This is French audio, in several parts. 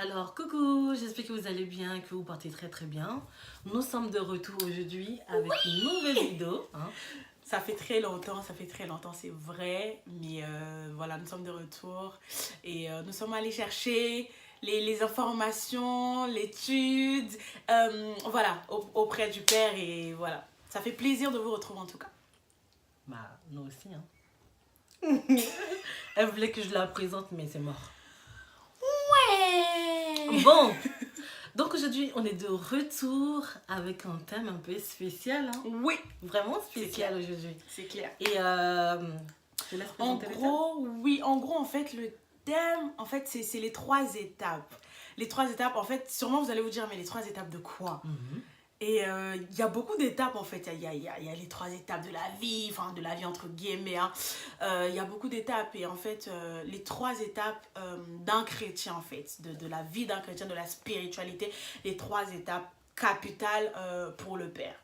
Alors, coucou, j'espère que vous allez bien, que vous portez très très bien. Nous sommes de retour aujourd'hui avec une nouvelle vidéo. Ça fait très longtemps, c'est vrai. Mais voilà, nous sommes de retour et nous sommes allés chercher les informations, l'étude, voilà, auprès du Père. Et voilà, ça fait plaisir de vous retrouver en tout cas. Bah, nous aussi. Elle voulait que je la présente, mais c'est mort. Ouais. Bon, donc aujourd'hui, on est de retour avec un thème un peu spécial. Oui, Vraiment spécial aujourd'hui. c'est clair. Et je laisse En présenter le thème. gros, oui, en gros, en fait, le thème, en fait, c'est les 3 étapes. Les 3 étapes, en fait, sûrement vous allez vous dire, mais les 3 étapes de quoi? Et il y a beaucoup d'étapes en fait, il y a les 3 étapes de la vie, enfin de la vie entre guillemets, hein. Il y a beaucoup d'étapes et en fait les 3 étapes d'un chrétien en fait, de la vie d'un chrétien, de la spiritualité, les 3 étapes capitales pour le Père.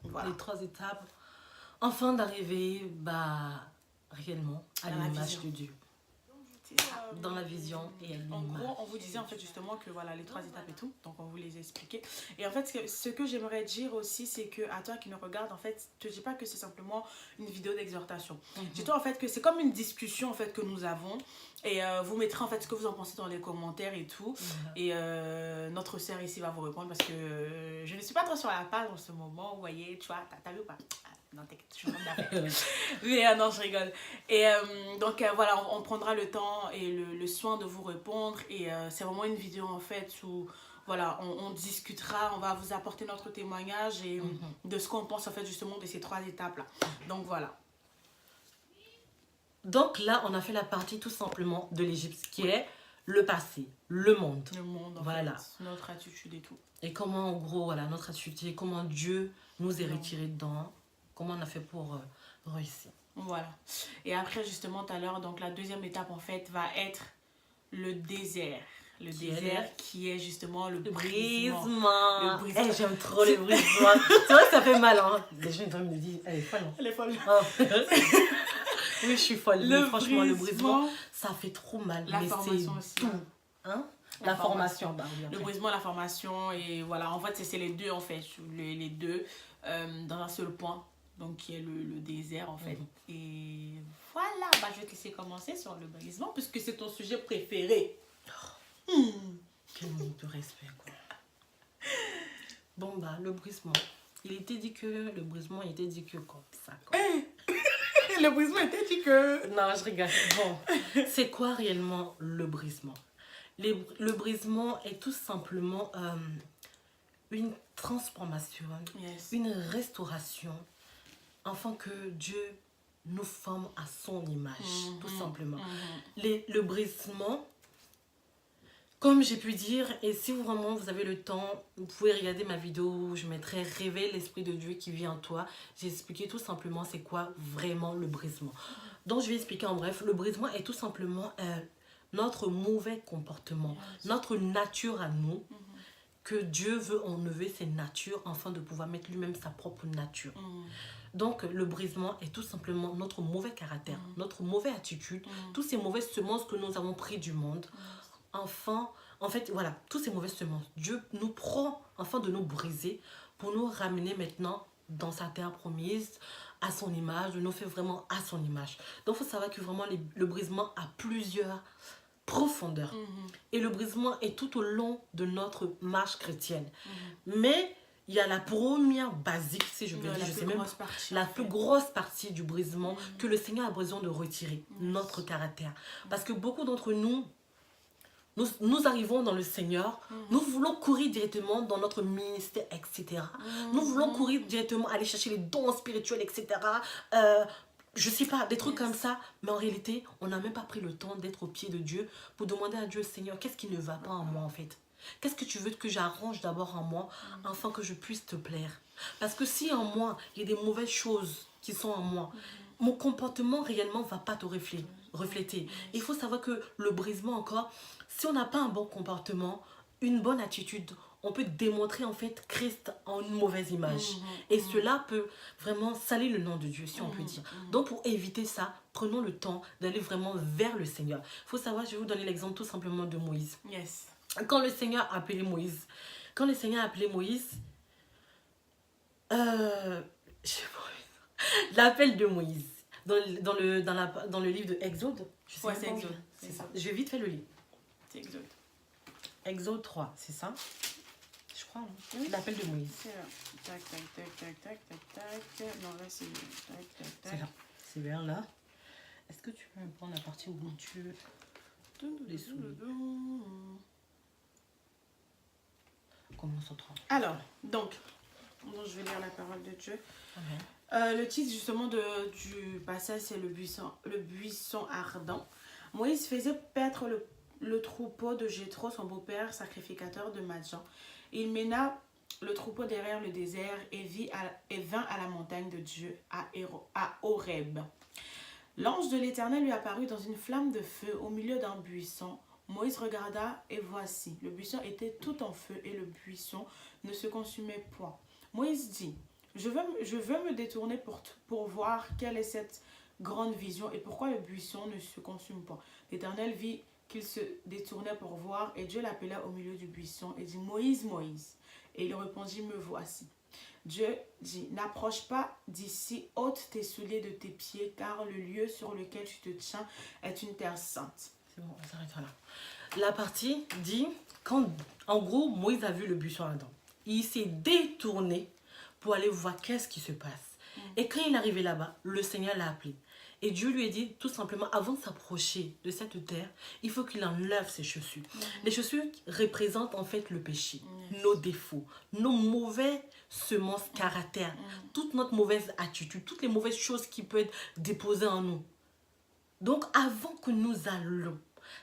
Voilà, les 3 étapes, afin d'arriver réellement à Dans la l'image vision de Dieu. Dans la vision et à En l'image. gros, on vous disait en fait justement que voilà les 3 étapes et tout, donc on vous les expliquait. Et en fait, ce que j'aimerais dire aussi, c'est que à toi qui nous regarde, en fait, te dis pas que c'est simplement une vidéo d'exhortation. Dis-toi en fait que c'est comme une discussion en fait que nous avons. Et vous mettrez en fait ce que vous en pensez dans les commentaires et tout. Et notre sœur ici va vous répondre parce que je ne suis pas trop sur la page en ce moment. Vous voyez, tu vois, t'as vu ou pas? Non, t'inquiète, je suis en train d'affaire. Mais non, je rigole. Et donc voilà, on prendra le temps et le soin de vous répondre. Et c'est vraiment une vidéo en fait où voilà, on discutera, on va vous apporter notre témoignage et de ce qu'on pense en fait justement de ces 3 étapes-là. Donc voilà. Donc là, on a fait la partie tout simplement de l'Égypte, qui est le passé, le monde. Le monde, en Voilà. fait, notre attitude et tout. Et comment, en gros, voilà, notre attitude, comment Dieu nous est retiré dedans, comment on a fait pour réussir. Voilà. Et après, justement, tout à l'heure, donc la deuxième étape, en fait, va être le désert. Le désert qui est justement le brisement. Le brisement. Eh, j'aime trop le brisement. C'est vrai que ça fait mal, hein. Les gens me disent, elle est folle. Hein. Elle est folle. Oh. Oui, je suis folle. Mais franchement, le brisement, ça fait trop mal. La mais formation c'est aussi. tout. Hein? La formation. Le brisement, la formation. Et voilà, en fait, c'est les deux, en fait. Les deux dans un seul point. Donc, qui est le désert, en fait. Et voilà, je vais te laisser commencer sur le brisement, puisque c'est ton sujet préféré. Quel manque de respect, quoi. Bon, le brisement. Il était dit que le brisement était dit que comme ça, quoi. Le brisement était dit que... Non, je rigole. Bon, c'est quoi réellement le brisement? Le brisement est tout simplement une transformation, une restauration, afin que Dieu nous forme à son image, tout simplement. Le brisement, comme j'ai pu dire, et si vraiment vous avez le temps, vous pouvez regarder ma vidéo où je mettrai Réveille l'Esprit de Dieu qui vit en toi. J'ai expliqué tout simplement c'est quoi vraiment le brisement. Donc je vais expliquer en bref, le brisement est tout simplement notre mauvais comportement, notre nature à nous, que Dieu veut enlever ses natures afin de pouvoir mettre lui-même sa propre nature. Donc le brisement est tout simplement notre mauvais caractère, notre mauvaise attitude, tous ces mauvaises semences que nous avons pris du monde. Enfin, en fait, voilà, toutes ces mauvaises semences, Dieu nous prend afin de nous briser pour nous ramener maintenant dans sa terre promise, à son image, de nous faire vraiment à son image. Donc, il faut savoir que vraiment, le brisement a plusieurs profondeurs. Et le brisement est tout au long de notre marche chrétienne. Mais il y a la première basique, si je veux dire, je sais même, la plus grosse partie du brisement que le Seigneur a besoin de retirer, notre caractère. Parce que beaucoup d'entre nous, nous arrivons dans le Seigneur, nous voulons courir directement dans notre ministère, etc. Nous voulons courir directement, aller chercher les dons spirituels, etc. Je sais pas, des trucs comme ça. Mais en réalité, on n'a même pas pris le temps d'être au pied de Dieu pour demander à Dieu, Seigneur, qu'est-ce qui ne va pas en moi en fait? Qu'est-ce que tu veux que j'arrange d'abord en moi afin que je puisse te plaire? Parce que si en moi, il y a des mauvaises choses qui sont en moi, mon comportement réellement ne va pas te refléter. Il faut savoir que le brisement encore, si on n'a pas un bon comportement, une bonne attitude, on peut démontrer en fait Christ en une mauvaise image. Et cela peut vraiment salir le nom de Dieu, si on peut dire. Donc pour éviter ça, prenons le temps d'aller vraiment vers le Seigneur. Il faut savoir, je vais vous donner l'exemple tout simplement de Moïse. quand le Seigneur a appelé Moïse, je sais pas, l'appel de Moïse, dans le livre de Exode, je sais Ouais, pas c'est comment Exode. c'est ça. Je vais vite faire le livre. C'est Exode. Exode 3, c'est ça? Je crois, hein. Oui. L'appel de Moïse. C'est là. Tac, tac, tac, tac, tac, tac, tac. Non, là, c'est tac, tac, tac. C'est là. C'est vers là. Est-ce que tu peux me prendre la partie où Dieu les soumis? Commence au 3. Alors, donc, je vais lire la parole de Dieu. Le titre justement du passage, c'est le buisson ardent. Moïse faisait paître le troupeau de Jéthro, son beau-père, sacrificateur de Madjan. Il mena le troupeau derrière le désert et vint à la montagne de Dieu, à Horeb. L'ange de l'Éternel lui apparut dans une flamme de feu au milieu d'un buisson. Moïse regarda et voici, le buisson était tout en feu et le buisson ne se consumait point. Moïse dit, je veux me détourner pour voir quelle est cette grande vision et pourquoi le buisson ne se consume pas. L'Éternel vit qu'il se détournait pour voir et Dieu l'appela au milieu du buisson et dit, Moïse, Moïse. Et il répondit, me voici. Dieu dit, n'approche pas d'ici, ôte tes souliers de tes pieds, car le lieu sur lequel tu te tiens est une terre sainte. C'est bon, on s'arrêtera là. La partie dit, en gros, Moïse a vu le buisson ardent. Il s'est détourné pour aller voir qu'est-ce qui se passe. Et quand il est arrivé là-bas, le Seigneur l'a appelé. Et Dieu lui a dit tout simplement, avant de s'approcher de cette terre, il faut qu'il enlève ses chaussures. Les chaussures représentent en fait le péché, nos défauts, nos mauvais semences caractère, toute notre mauvaise attitude, toutes les mauvaises choses qui peuvent être déposées en nous. Donc avant que nous allions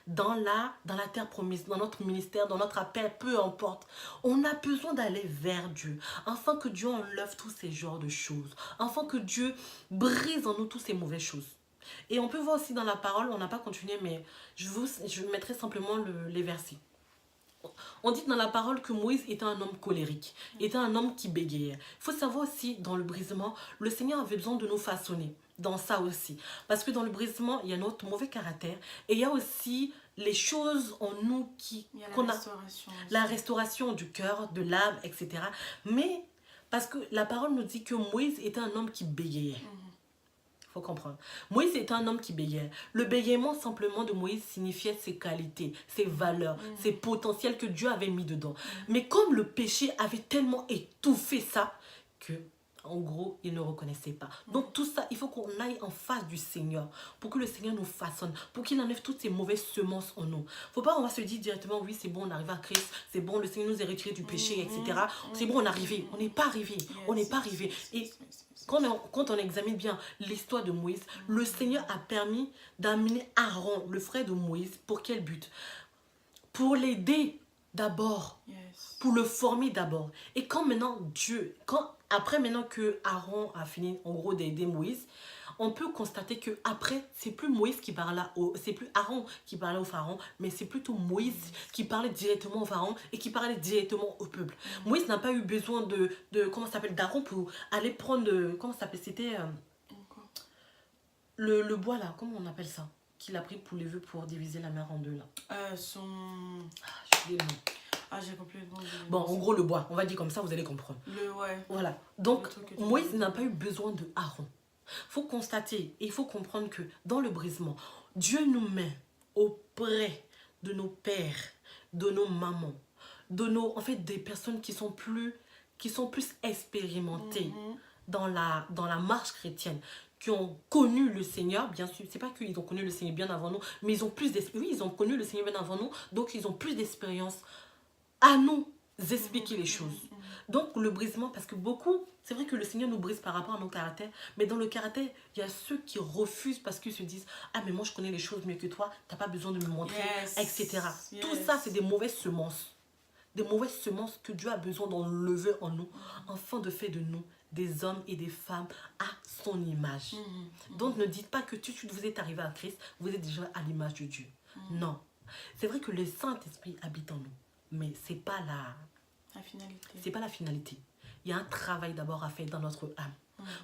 dans la terre promise, dans notre ministère, dans notre appel, peu importe, on a besoin d'aller vers Dieu, afin que Dieu enlève tous ces genres de choses, afin que Dieu brise en nous toutes ces mauvaises choses. Et on peut voir aussi dans la parole, on n'a pas continué, mais je mettrai simplement les versets. On dit dans la parole que Moïse était un homme colérique, était un homme qui bégayait. Il faut savoir aussi, dans le brisement, le Seigneur avait besoin de nous façonner dans ça aussi. Parce que dans le brisement, il y a notre mauvais caractère et il y a aussi les choses en nous la restauration du cœur, de l'âme, etc. Mais parce que la parole nous dit que Moïse était un homme qui bégayait. Faut comprendre. Moïse était un homme qui bégayait. Le bégaiement simplement de Moïse signifiait ses qualités, ses valeurs, ses potentiels que Dieu avait mis dedans. Mais comme le péché avait tellement étouffé ça, que en gros, il ne reconnaissait pas. Donc tout ça, il faut qu'on aille en face du Seigneur pour que le Seigneur nous façonne, pour qu'il enlève toutes ces mauvaises semences en nous. Faut pas on va se dire directement, oui, c'est bon, on arrive à Christ, c'est bon, le Seigneur nous a retiré du péché, etc. C'est bon, on est arrivé. On n'est pas arrivé. On n'est pas arrivé. Et quand on examine bien l'histoire de Moïse, le Seigneur a permis d'amener Aaron, le frère de Moïse, pour quel but? Pour l'aider d'abord, pour le former d'abord. Et quand maintenant après maintenant que Aaron a fini en gros d'aider Moïse, on peut constater que après c'est plus Moïse qui parle c'est plus Aaron qui parlait au pharaon, mais c'est plutôt Moïse qui parlait directement au pharaon et qui parlait directement au peuple. Moïse n'a pas eu besoin d'Aaron pour aller prendre comment ça s'appelle, c'était le bois là, comment on appelle ça, qu'il a pris pour les vœux pour diviser la mer en deux là. J'ai complètement... Bon, en gros, le bois, on va dire comme ça, vous allez comprendre. Voilà. Donc, Moïse n'a pas eu besoin de Aaron. Il faut constater et il faut comprendre que dans le brisement, Dieu nous met auprès de nos pères, de nos mamans, en fait, des personnes qui sont plus expérimentées dans la marche chrétienne, qui ont connu le Seigneur, bien sûr, c'est pas qu'ils ont connu le Seigneur bien avant nous, mais ils ont ils ont connu le Seigneur bien avant nous, donc ils ont plus d'expérience à nous expliquer les choses. Donc le brisement, parce que c'est vrai que le Seigneur nous brise par rapport à nos caractères, mais dans le caractère, il y a ceux qui refusent parce qu'ils se disent, ah mais moi je connais les choses mieux que toi, t'as pas besoin de me montrer, etc. Tout ça, c'est des mauvaises semences. Des mauvaises semences que Dieu a besoin d'enlever en nous, afin de faire de nous des hommes et des femmes à son image. Donc ne dites pas que tout de suite vous êtes arrivé à Christ, vous êtes déjà à l'image de Dieu. Non. C'est vrai que le Saint-Esprit habite en nous, mais c'est pas la finalité. C'est pas la finalité. il y a un travail d'abord à faire dans notre âme.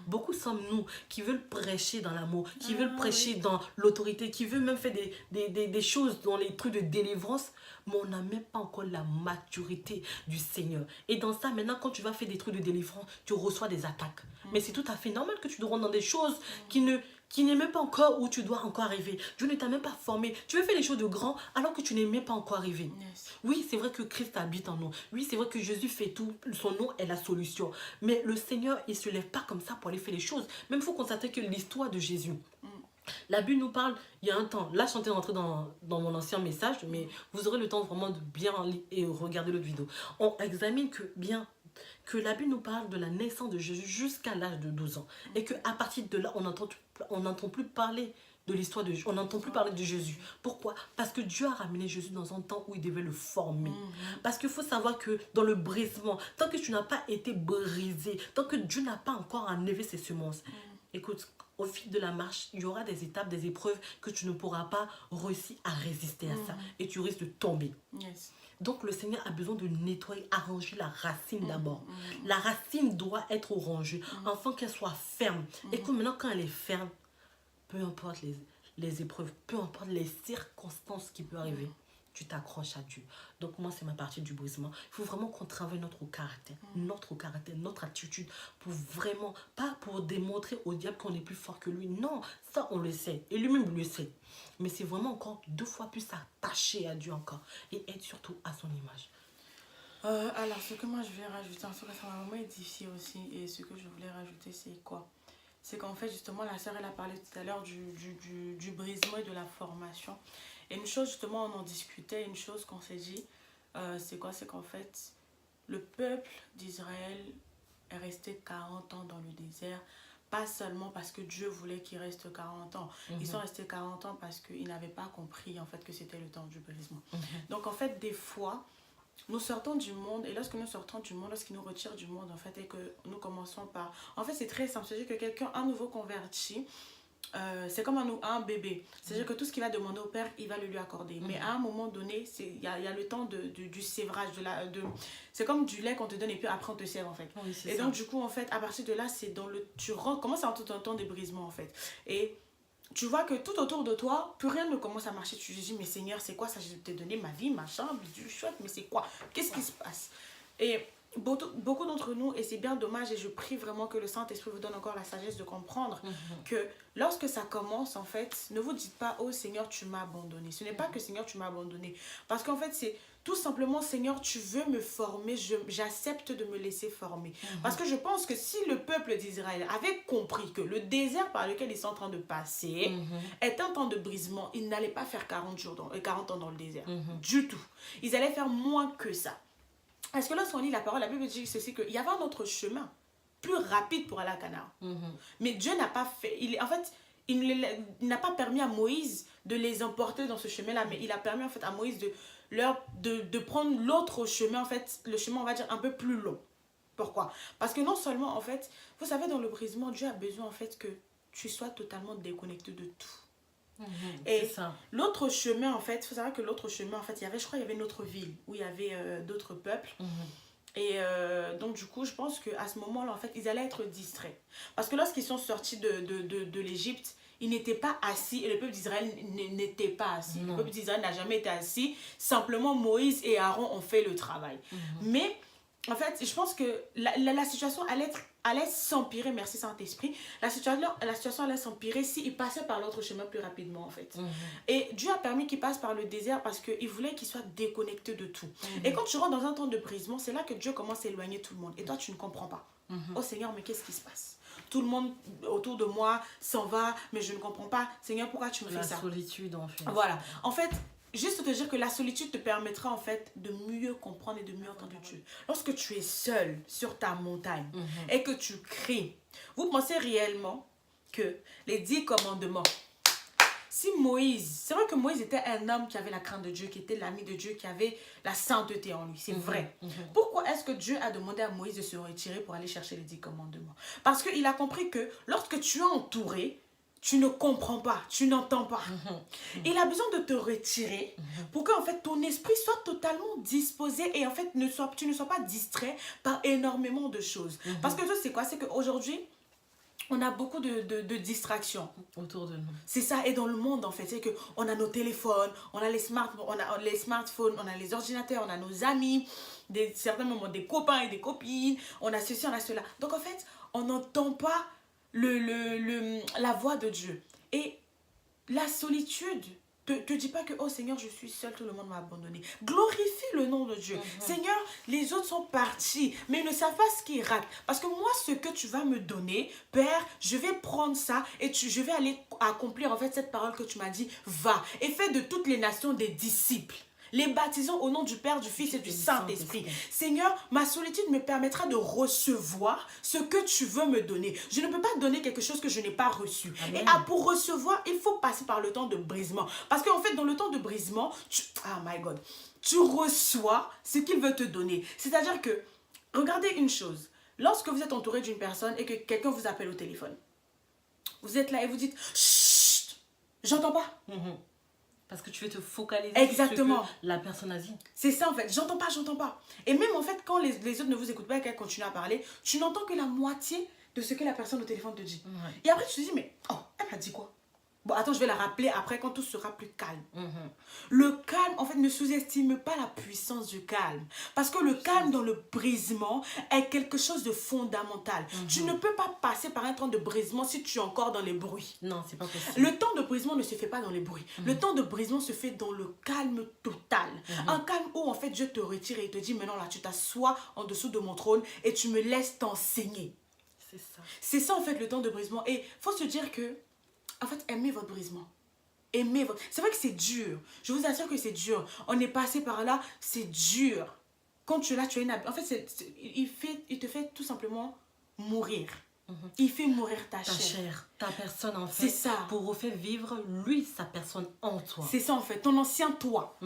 Beaucoup sommes nous qui veulent prêcher dans l'amour, qui veulent prêcher dans l'autorité, qui veulent même faire des choses dans les trucs de délivrance, mais on n'a même pas encore la maturité du Seigneur. Et dans ça, maintenant, quand tu vas faire des trucs de délivrance, tu reçois des attaques. Mais c'est tout à fait normal que tu te rentres dans des choses qui n'est même pas encore où tu dois encore arriver. Dieu ne t'a même pas formé. Tu veux faire les choses de grand alors que tu n'es même pas encore arrivé. Oui, c'est vrai que Christ habite en nous. Oui, c'est vrai que Jésus fait tout. Son nom est la solution. Mais le Seigneur, il ne se lève pas comme ça pour aller faire les choses. Même il faut constater que l'histoire de Jésus. La Bible nous parle, il y a un temps, là je suis en train de rentrer dans mon ancien message, mais vous aurez le temps vraiment de bien et regarder l'autre vidéo. On examine que la Bible nous parle de la naissance de Jésus jusqu'à l'âge de 12 ans. Et qu'à partir de là, on n'entend plus parler de l'histoire de Jésus. On n'entend plus parler de Jésus. Pourquoi? Parce que Dieu a ramené Jésus dans un temps où il devait le former. Parce qu'il faut savoir que dans le brisement, tant que tu n'as pas été brisé, tant que Dieu n'a pas encore enlevé ses semences, écoute, au fil de la marche, il y aura des étapes, des épreuves que tu ne pourras pas réussir à résister à ça. Et tu risques de tomber. Donc, le Seigneur a besoin de nettoyer, arranger la racine d'abord. La racine doit être orangée, afin qu'elle soit ferme. Et que maintenant, quand elle est ferme, peu importe les épreuves, peu importe les circonstances qui peuvent arriver, tu t'accroches à Dieu. Donc, moi, c'est ma partie du brisement. Il faut vraiment qu'on travaille notre caractère, notre attitude, pour vraiment, pas pour démontrer au diable qu'on est plus fort que lui. Non, ça, on le sait. Et lui-même le sait. Mais c'est vraiment encore 2 fois plus attaché à Dieu encore. Et être surtout à son image. Alors, ce que moi, je vais rajouter, en fait, ça m'a vraiment édifié aussi. Et ce que je voulais rajouter, c'est quoi? C'est qu'en fait, justement, la sœur, elle a parlé tout à l'heure du brisement et de la formation. Et une chose, justement, on en discutait, une chose qu'on s'est dit, c'est quoi? C'est qu'en fait, le peuple d'Israël est resté 40 ans dans le désert, pas seulement parce que Dieu voulait qu'ils restent 40 ans. Ils sont restés 40 ans parce qu'ils n'avaient pas compris, en fait, que c'était le temps du brisement. Donc, en fait, des fois, nous sortons du monde, et lorsque nous sortons du monde, lorsqu'il nous retire du monde, en fait, et que nous commençons par... En fait, c'est très simple, c'est-à-dire que quelqu'un, un nouveau converti, c'est comme un bébé. C'est-à-dire que tout ce qu'il va demander au père, il va le lui accorder. Mais à un moment donné, il y a le temps du sévrage. C'est comme du lait qu'on te donne et puis après on te sève en fait. Oui, et ça. Donc du coup, en fait, à partir de là, c'est dans le... Tu commences à entrer dans un temps de brisement en fait. Et tu vois que tout autour de toi, plus rien ne commence à marcher. Tu te dis, mais Seigneur, c'est quoi ça? Je t'ai donné ma vie, ma chambre, du chouette, mais c'est quoi? Qu'est-ce qui se passe? Et beaucoup d'entre nous, et c'est bien dommage, et je prie vraiment que le Saint-Esprit vous donne encore la sagesse de comprendre que lorsque ça commence, en fait, ne vous dites pas, oh Seigneur, tu m'as abandonné. Ce n'est pas que Seigneur, tu m'as abandonné. Parce qu'en fait, c'est tout simplement, Seigneur, tu veux me former, j'accepte de me laisser former. Parce que je pense que si le peuple d'Israël avait compris que le désert par lequel ils sont en train de passer est un temps de brisement, ils n'allaient pas faire 40 ans dans le désert. Du tout. Ils allaient faire moins que ça. Parce que lorsqu'on lit la parole, la Bible dit ceci, qu'il y avait un autre chemin plus rapide pour aller à Canaan. Mais Dieu n'a pas fait... Il n'a pas permis à Moïse de les emporter dans ce chemin-là, mais il a permis en fait à Moïse de prendre l'autre chemin, en fait, le chemin, on va dire, un peu plus long. Pourquoi? Parce que non seulement, en fait, vous savez, dans le brisement, Dieu a besoin, en fait, que tu sois totalement déconnecté de tout. Et l'autre chemin, en fait, il faut savoir que l'autre chemin, en fait, je crois qu'il y avait une autre ville où il y avait d'autres peuples. Et donc, du coup, je pense qu'à ce moment-là, en fait, ils allaient être distraits. Parce que lorsqu'ils sont sortis de l'Égypte, ils n'étaient pas assis et le peuple d'Israël n'était pas assis. Le peuple d'Israël n'a jamais été assis. Simplement, Moïse et Aaron ont fait le travail. Mais, en fait, je pense que la situation allait s'empirer, merci Saint-Esprit. La situation allait s'empirer s'ils passaient par l'autre chemin plus rapidement, en fait. Et Dieu a permis qu'ils passent par le désert parce qu'il voulait qu'ils soient déconnectés de tout. Et quand tu rentres dans un temps de brisement, c'est là que Dieu commence à éloigner tout le monde. Et toi, tu ne comprends pas. Oh Seigneur, mais qu'est-ce qui se passe? Tout le monde autour de moi s'en va, mais je ne comprends pas. Seigneur, pourquoi tu me fais ça? La solitude, en fait. Voilà. En fait, juste te dire que la solitude te permettra en fait de mieux comprendre et de mieux entendre Dieu. Lorsque tu es seul sur ta montagne et que tu cries, vous pensez réellement que les 10 commandements, si Moïse, c'est vrai que Moïse était un homme qui avait la crainte de Dieu, qui était l'ami de Dieu, qui avait la sainteté en lui, c'est vrai. Pourquoi est-ce que Dieu a demandé à Moïse de se retirer pour aller chercher les 10 commandements? Parce qu'il a compris que lorsque tu es entouré, tu ne comprends pas, tu n'entends pas. Il a besoin de te retirer pour que en fait, ton esprit soit totalement disposé et en fait, tu ne sois pas distrait par énormément de choses. Parce que c'est quoi? C'est qu'aujourd'hui, on a beaucoup de distractions autour de nous. C'est ça, et dans le monde en fait, c'est qu'on a nos téléphones, on a les smartphones, on a les ordinateurs, on a nos amis, certains moments des copains et des copines, on a ceci, on a cela. Donc en fait, on n'entend pas la voix de Dieu. Et la solitude, te dis pas que, oh Seigneur, je suis seul, tout le monde m'a abandonné. Glorifie le nom de Dieu. Seigneur, les autres sont partis, mais ils ne savent pas ce qu'ils ratent. Parce que moi, ce que tu vas me donner, Père, je vais prendre ça et je vais aller accomplir en fait cette parole que tu m'as dit, va et fais de toutes les nations des disciples. Les baptisons au nom du Père, du Fils et du Saint-Esprit. Seigneur, ma solitude me permettra de recevoir ce que tu veux me donner. Je ne peux pas donner quelque chose que je n'ai pas reçu. Amen. Et pour recevoir, il faut passer par le temps de brisement. Parce qu'en fait, dans le temps de brisement, tu reçois ce qu'il veut te donner. C'est-à-dire que, regardez une chose. Lorsque vous êtes entouré d'une personne et que quelqu'un vous appelle au téléphone, vous êtes là et vous dites « Chut, j'entends pas. » Parce que tu veux te focaliser Exactement. sur ce que la personne a dit. C'est ça en fait, j'entends pas. Et même en fait, quand les autres ne vous écoutent pas et qu'elles continuent à parler, tu n'entends que la moitié de ce que la personne au téléphone te dit. Et après tu te dis, mais oh, elle m'a dit quoi? Bon, attends, je vais la rappeler après quand tout sera plus calme. Le calme, en fait, ne sous-estime pas la puissance du calme. Parce que le calme dans le brisement est quelque chose de fondamental. Tu ne peux pas passer par un temps de brisement si tu es encore dans les bruits. Non, c'est pas possible. Le temps de brisement ne se fait pas dans les bruits. Le temps de brisement se fait dans le calme total. Un calme où, en fait, Dieu te retire et te dit, maintenant là, tu t'assois en dessous de mon trône et tu me laisses t'enseigner. C'est ça. C'est ça, en fait, le temps de brisement. Et il faut se dire que en fait, aimez votre brisement. C'est vrai que c'est dur. Je vous assure que c'est dur. On est passé par là, c'est dur. Quand tu es là, tu as une... En fait, il te fait tout simplement mourir. Il fait mourir ta chair. Ta personne en fait. C'est ça. Pour refaire vivre, lui, sa personne en toi. C'est ça en fait. Ton ancien toi.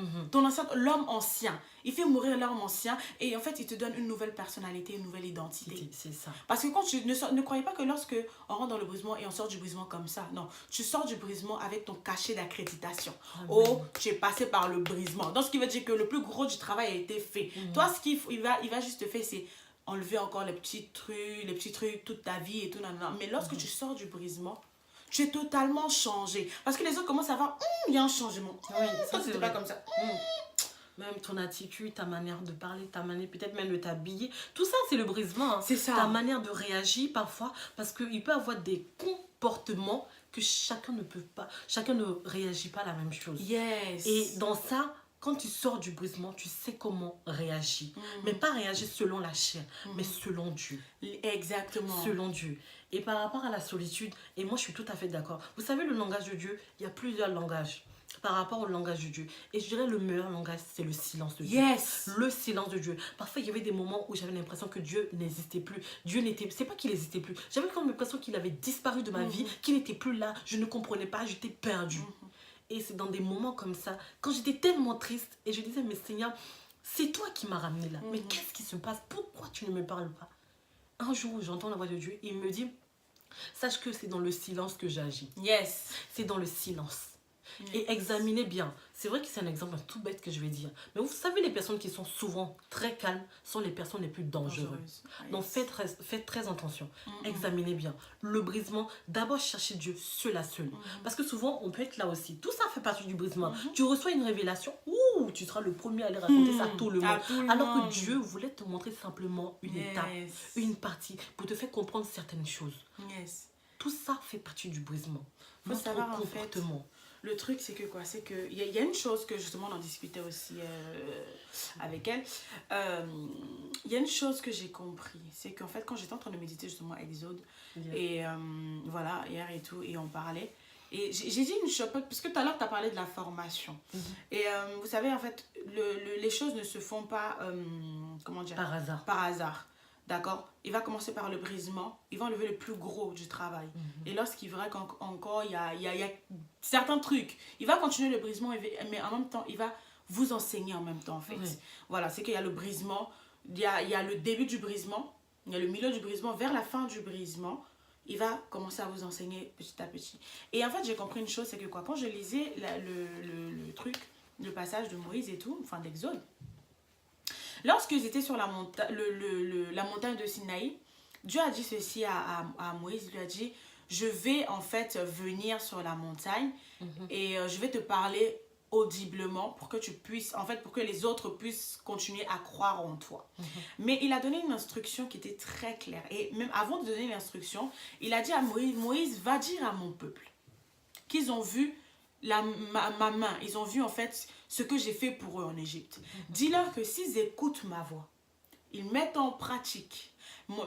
L'homme ancien. Il fait mourir l'homme ancien et en fait, il te donne une nouvelle personnalité, une nouvelle identité. C'est ça. Parce que quand tu ne croyez pas que lorsque on rentre dans le brisement et on sort du brisement comme ça. Non, tu sors du brisement avec ton cachet d'accréditation. Oh, tu es passé par le brisement. Donc, ce qui veut dire que le plus gros du travail a été fait. Toi, ce qu'il va juste te faire, c'est enlever encore les petits trucs toute ta vie et tout. Mais lorsque tu sors du brisement, tu es totalement changé. Parce que les autres commencent à voir, il y a un changement. Oui, ça c'est pas comme ça. Même ton attitude, ta manière de parler, ta manière peut-être même de t'habiller. Tout ça, c'est le brisement. C'est ça. Ta manière de réagir parfois. Parce qu'il peut y avoir des comportements que chacun ne réagit pas à la même chose. Yes. Et dans ça, quand tu sors du brisement, tu sais comment réagir. Mais pas réagir selon la chair, mais selon Dieu. Exactement. Selon Dieu. Et par rapport à la solitude, et moi je suis tout à fait d'accord. Vous savez, le langage de Dieu, il y a plusieurs langages par rapport au langage de Dieu. Et je dirais le meilleur langage, c'est le silence de Dieu. Yes. Le silence de Dieu. Parfois, il y avait des moments où j'avais l'impression que Dieu n'existait plus. C'est pas qu'il n'existait plus. J'avais comme l'impression qu'il avait disparu de ma vie, qu'il n'était plus là. Je ne comprenais pas, j'étais perdue. Et c'est dans des moments comme ça, quand j'étais tellement triste, et je disais, mais Seigneur, c'est toi qui m'as ramené là. Mais qu'est-ce qui se passe? Pourquoi tu ne me parles pas? Un jour où j'entends la voix de Dieu, il me dit, sache que c'est dans le silence que j'agis. Yes. C'est dans le silence. Et examinez bien. C'est vrai que c'est un exemple tout bête que je vais dire. Mais vous savez, les personnes qui sont souvent très calmes sont les personnes les plus dangereuses. Donc faites très attention. Examinez bien. Le brisement, d'abord cherchez Dieu seul à seul. Parce que souvent, on peut être là aussi. Tout ça fait partie du brisement. Tu reçois une révélation, tu seras le premier à aller raconter ça à tout le monde. Alors que Dieu voulait te montrer simplement une étape, une partie, pour te faire comprendre certaines choses. Tout ça fait partie du brisement. Il faut savoir en fait... Le truc, c'est que quoi? C'est qu'il y a une chose que justement on en discutait aussi avec elle. Il y a une chose que j'ai compris. C'est qu'en fait, quand j'étais en train de méditer justement Exode, et voilà, hier et tout, et on parlait. Et j'ai dit une chose, parce que tout à l'heure, tu as parlé de la formation. Et vous savez, en fait, les choses ne se font pas, comment dire? Par hasard. D'accord? Il va commencer par le brisement. Il va enlever le plus gros du travail. Et lorsqu'il verra qu'encore, il y a certains trucs, il va continuer le brisement, mais en même temps, il va vous enseigner en même temps, en fait. Voilà, c'est qu'il y a le brisement, il y a le début du brisement, il y a le milieu du brisement, vers la fin du brisement, il va commencer à vous enseigner petit à petit. Et en fait, j'ai compris une chose, c'est que quoi, quand je lisais le passage de Moïse et tout, enfin d'Exode, lorsqu'ils étaient sur la montagne de Sinaï, Dieu a dit ceci à Moïse, il lui a dit, je vais en fait venir sur la montagne et je vais te parler audiblement pour que tu puisses, en fait, pour que les autres puissent continuer à croire en toi. Mais il a donné une instruction qui était très claire. Et même avant de donner l'instruction, il a dit à Moïse, Moïse, va dire à mon peuple qu'ils ont vu ma main, ils ont vu en fait ce que j'ai fait pour eux en Égypte. Dis-leur que s'ils écoutent ma voix, ils mettent en pratique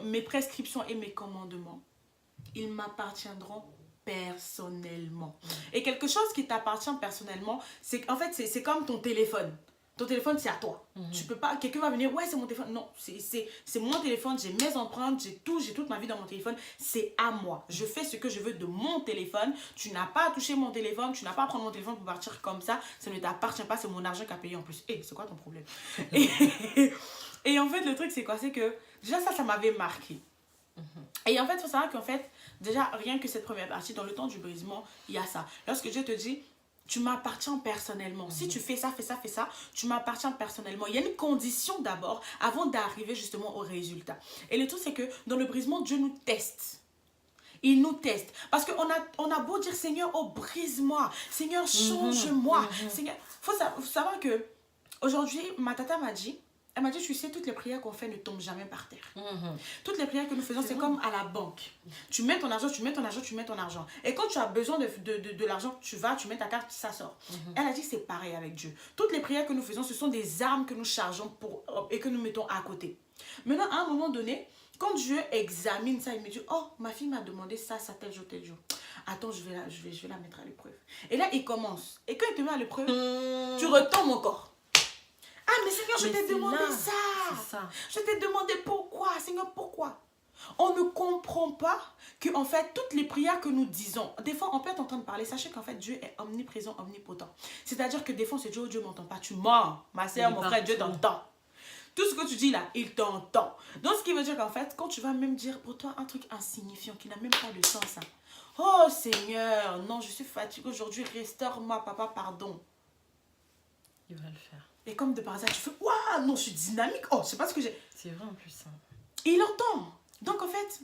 mes prescriptions et mes commandements, ils m'appartiendront personnellement. Et quelque chose qui t'appartient personnellement, c'est qu'en fait, c'est comme ton téléphone. Ton téléphone, c'est à toi. Tu peux pas, quelqu'un va venir, ouais, c'est mon téléphone. Non, c'est mon téléphone, j'ai mes empreintes, j'ai toute ma vie dans mon téléphone. C'est à moi. Je fais ce que je veux de mon téléphone. Tu n'as pas à toucher mon téléphone, tu n'as pas à prendre mon téléphone pour partir comme ça. Ça ne t'appartient pas, c'est mon argent qu'à payer en plus. Hé, c'est quoi ton problème? Et en fait, le truc, c'est quoi? C'est que déjà, ça m'avait marqué. Et en fait, il faut savoir qu'en fait, déjà, rien que cette première partie, dans le temps du brisement, il y a ça. Lorsque Dieu te dit, tu m'appartiens personnellement. Si tu fais ça, tu m'appartiens personnellement. Il y a une condition d'abord avant d'arriver justement au résultat. Et le truc, c'est que dans le brisement, Dieu nous teste. Il nous teste. Parce qu'on a beau dire, Seigneur, oh, brise-moi. Seigneur, change-moi. Seigneur, faut savoir que aujourd'hui, ma tata m'a dit, elle m'a dit, tu sais, toutes les prières qu'on fait ne tombent jamais par terre. Toutes les prières que nous faisons, c'est comme à la banque. Tu mets ton argent, tu mets ton argent, tu mets ton argent. Et quand tu as besoin de l'argent, tu vas, tu mets ta carte, ça sort. Elle a dit, c'est pareil avec Dieu. Toutes les prières que nous faisons, ce sont des armes que nous chargeons et que nous mettons à côté. Maintenant, à un moment donné, quand Dieu examine ça, il me dit, oh, ma fille m'a demandé ça tel jour, tel jour. Attends, je vais la mettre à l'épreuve. Et là, il commence. Et quand il te met à l'épreuve, tu retombes encore. Ah, mais Seigneur, je t'ai demandé ça. Je t'ai demandé pourquoi. Seigneur, pourquoi? On ne comprend pas que, en fait, toutes les prières que nous disons, des fois, on peut être en train de parler. Sachez qu'en fait, Dieu est omniprésent, omnipotent. C'est-à-dire que des fois, c'est Dieu, Dieu m'entend pas. Tu mens. Ma soeur, mon frère, Dieu t'entend. Tout ce que tu dis là, il t'entend. Donc, ce qui veut dire qu'en fait, quand tu vas même dire pour toi un truc insignifiant qui n'a même pas de sens, hein. Oh Seigneur, non, je suis fatiguée aujourd'hui, restaure-moi, papa, pardon. Il va le faire. Et comme de par hasard, tu fais, waouh, non, je suis dynamique. Oh, je sais pas ce que j'ai. C'est vrai en plus. Hein. Il entend. Donc, en fait,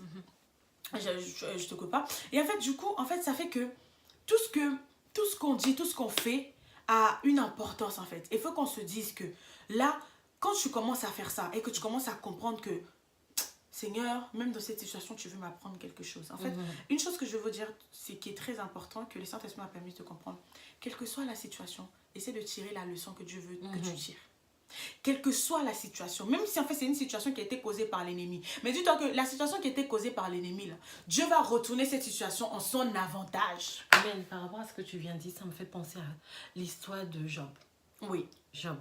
je te coupe pas. Et en fait, du coup, en fait, ça fait que tout ce qu'on dit, tout ce qu'on fait a une importance, en fait. Il faut qu'on se dise que là, quand tu commences à faire ça et que tu commences à comprendre que, Seigneur, même dans cette situation, tu veux m'apprendre quelque chose. En fait, une chose que je veux dire, c'est qui est très important, que le Saint-Esprit m'a permis de comprendre. Quelle que soit la situation, essaie de tirer la leçon que Dieu veut que tu tires. Quelle que soit la situation, même si en fait c'est une situation qui a été causée par l'ennemi. Mais dis-toi que la situation qui a été causée par l'ennemi, Dieu va retourner cette situation en son avantage. Amen. Par rapport à ce que tu viens de dire, ça me fait penser à l'histoire de Job. Oui. Job.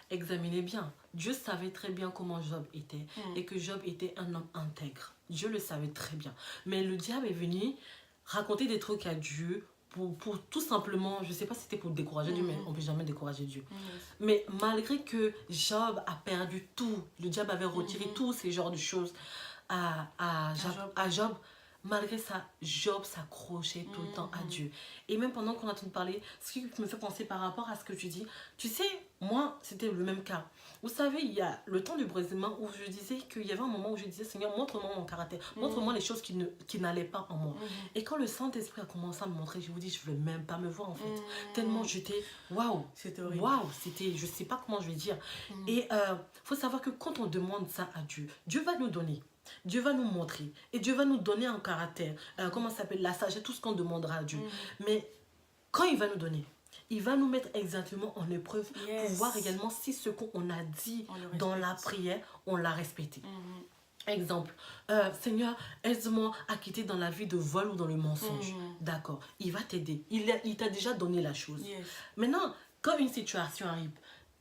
Examinez bien. Dieu savait très bien comment Job était et que Job était un homme intègre. Dieu le savait très bien. Mais le diable est venu raconter des trucs à Dieu pour tout simplement, je ne sais pas si c'était pour décourager Dieu, mais on ne peut jamais décourager Dieu. Mais malgré que Job a perdu tout, le diable avait retiré tous ces genres de choses à Job, malgré ça, Job s'accrochait tout le temps à Dieu. Et même pendant qu'on a entendu parler, ce qui me fait penser par rapport à ce que tu dis, tu sais, moi, c'était le même cas. Vous savez, il y a le temps du brisement où je disais qu'il y avait un moment où je disais, Seigneur, montre-moi mon caractère, montre-moi les choses qui n'allaient pas en moi. Et quand le Saint-Esprit a commencé à me montrer, je vous dis, je ne voulais même pas me voir en fait. Tellement j'étais, waouh, c'était horrible. Waouh, c'était, je ne sais pas comment je vais dire. Et il faut savoir que quand on demande ça à Dieu, Dieu va nous donner. Dieu va nous montrer et Dieu va nous donner un caractère, comment ça s'appelle, la sagesse, tout ce qu'on demandera à Dieu. Mais quand il va nous donner, il va nous mettre exactement en épreuve pour voir également si ce qu'on a dit dans la prière, on l'a respecté. Exemple, Seigneur, aide-moi à quitter dans la vie de vol ou dans le mensonge. D'accord, il va t'aider. Il t'a déjà donné la chose. Maintenant, quand une situation arrive,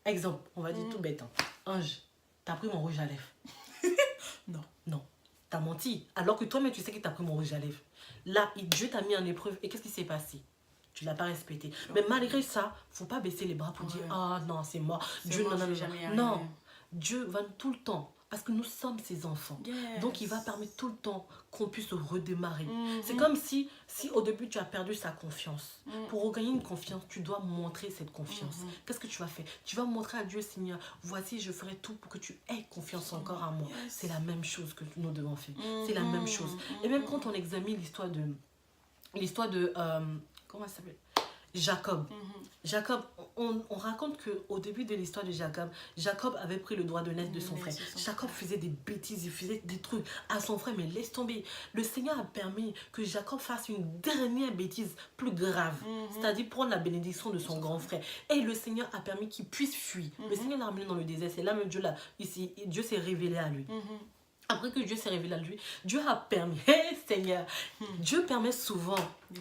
exemple, on va dire tout bête, hein, Ange, t'as pris mon rouge à lèvres. Non, t'as menti. Alors que toi-même, tu sais que t'as pris mon rouge à lèvres. Là, Dieu t'a mis en épreuve. Et qu'est-ce qui s'est passé? Tu l'as pas respecté. Mais malgré ça, faut pas baisser les bras pour dire, ah non, c'est mort. Dieu, non. Dieu va tout le temps Parce que nous sommes ses enfants. Yes. Donc, il va permettre tout le temps qu'on puisse redémarrer. C'est comme si au début, tu as perdu sa confiance. Pour regagner une confiance, tu dois montrer cette confiance. Qu'est-ce que tu vas faire? Tu vas montrer à Dieu, Seigneur, voici, je ferai tout pour que tu aies confiance encore en moi. Yes. C'est la même chose que nous devons faire. C'est la même chose. Et même quand on examine l'histoire de comment ça s'appelle? Jacob. Jacob, on raconte qu'au début de l'histoire de Jacob avait pris le droit de naître de son frère. Jacob faisait des bêtises, il faisait des trucs à son frère, mais laisse tomber. Le Seigneur a permis que Jacob fasse une dernière bêtise plus grave, c'est-à-dire prendre la bénédiction de son grand frère. Et le Seigneur a permis qu'il puisse fuir. Le Seigneur l'a ramené dans le désert, c'est là même Dieu s'est révélé à lui. Après que Dieu s'est révélé à lui, Dieu a permis, Seigneur, Dieu permet souvent des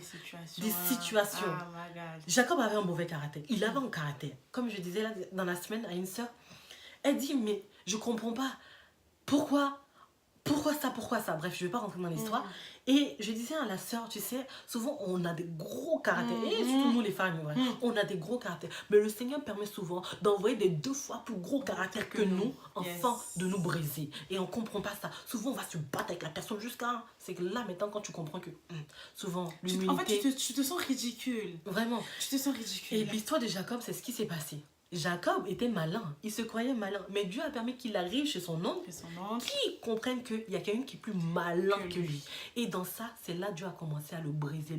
situations. Oh my God. Jacob avait un mauvais caractère. Il avait un caractère. Comme je disais là dans la semaine à une soeur, elle dit, mais je comprends pas. Pourquoi ça? Bref, je ne vais pas rentrer dans l'histoire. Et je disais à la sœur, tu sais, souvent on a des gros caractères. Et surtout nous les femmes, on a des gros caractères. Mais le Seigneur permet souvent d'envoyer des 2 fois plus gros caractères que nous, afin de nous briser. Et on ne comprend pas ça. Souvent on va se battre avec la personne jusqu'à... C'est que là maintenant quand tu comprends que souvent l'humilité... En fait tu te sens ridicule. Vraiment. Tu te sens ridicule. Et l'histoire de Jacob, c'est ce qui s'est passé. Jacob était malin, il se croyait malin, mais Dieu a permis qu'il arrive chez son oncle, qui comprenne qu'il y a quelqu'un qui est plus malin que lui. Et dans ça, c'est là Dieu a commencé à le briser.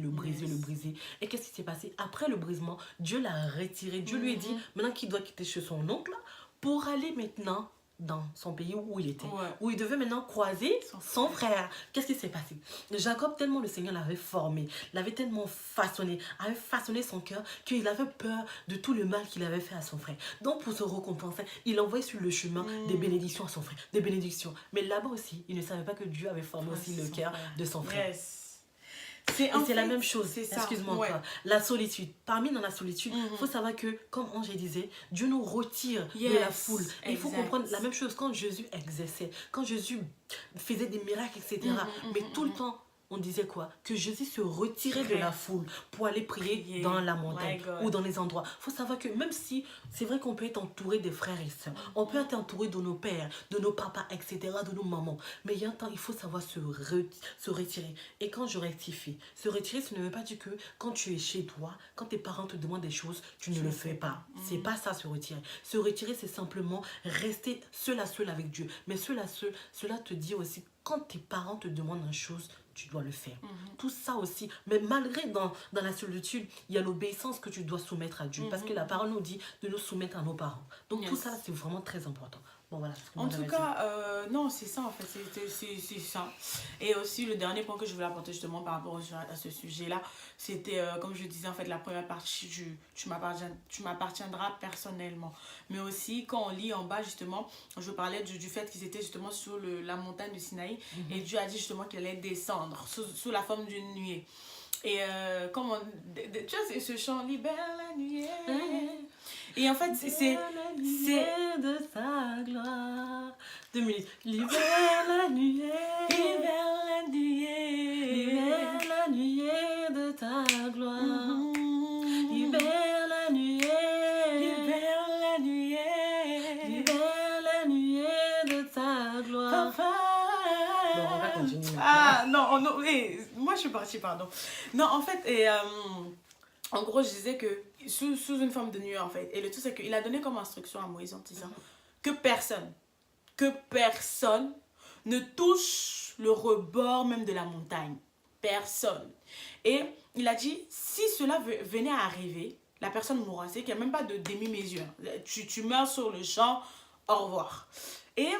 Et qu'est-ce qui s'est passé? Après le brisement, Dieu l'a retiré. Dieu lui a dit maintenant qu'il doit quitter chez son oncle pour aller maintenant dans son pays où il était, où il devait maintenant croiser son frère. Qu'est-ce qui s'est passé? Jacob, tellement le Seigneur l'avait formé, l'avait tellement façonné, avait façonné son cœur qu'il avait peur de tout le mal qu'il avait fait à son frère. Donc pour se récompenser, il envoyait sur le chemin des bénédictions à son frère, des bénédictions. Mais là-bas aussi, il ne savait pas que Dieu avait formé aussi le cœur de son frère. Yes. C'est la même chose, excuse-moi encore. La solitude. Parmi dans la solitude, il faut savoir que, comme Angé disait, Dieu nous retire de la foule. Il faut comprendre la même chose quand Jésus exerçait, quand Jésus faisait des miracles, etc. Mais tout le temps, on disait quoi? Que Jésus se retirait de la foule pour aller prier dans la montagne ou dans les endroits. Il faut savoir que même si c'est vrai qu'on peut être entouré des frères et sœurs, on peut être entouré de nos pères, de nos papas, etc., de nos mamans. Mais il y a un temps, il faut savoir se retirer. Et quand je rectifie, se retirer, ce ne veut pas dire que quand tu es chez toi, quand tes parents te demandent des choses, tu ne le fais pas. C'est pas ça, se retirer. Se retirer, c'est simplement rester seul à seul avec Dieu. Mais seul à seul, cela te dit aussi, quand tes parents te demandent une chose, tu dois le faire. Tout ça aussi. Mais malgré dans la solitude, il y a l'obéissance que tu dois soumettre à Dieu. Parce que la parole nous dit de nous soumettre à nos parents. Donc tout ça, c'est vraiment très important. Bon, voilà, en tout cas, non, c'est ça en fait, c'est ça. Et aussi le dernier point que je voulais apporter justement par rapport à ce sujet-là, c'était comme je disais en fait la première partie tu m'appartiendras personnellement. Mais aussi quand on lit en bas justement, je parlais du fait qu'ils étaient justement sur la montagne du Sinaï et Dieu a dit justement qu'il allait descendre sous la forme d'une nuée. Et comment tu vois ce chant libère la nuée. Et en fait c'est de sa gloire. 2 minutes. Libère la nuée. Libère la nuée. Libère la nuée de ta gloire. Libère la nuée. Libère la nuée. Libère la nuée de ta gloire. Papa. Bon, on va continuer. Ah non, moi je suis partie, pardon. Non, en fait, en gros, je disais que sous une forme de nuée, en fait. Et le tout, c'est qu'il a donné comme instruction à Moïse en disant que personne ne touche le rebord même de la montagne. Personne. Et il a dit, si cela venait à arriver, la personne mourra. C'est qu'il n'y a même pas de demi-mesure. Tu meurs sur le champ, au revoir. Et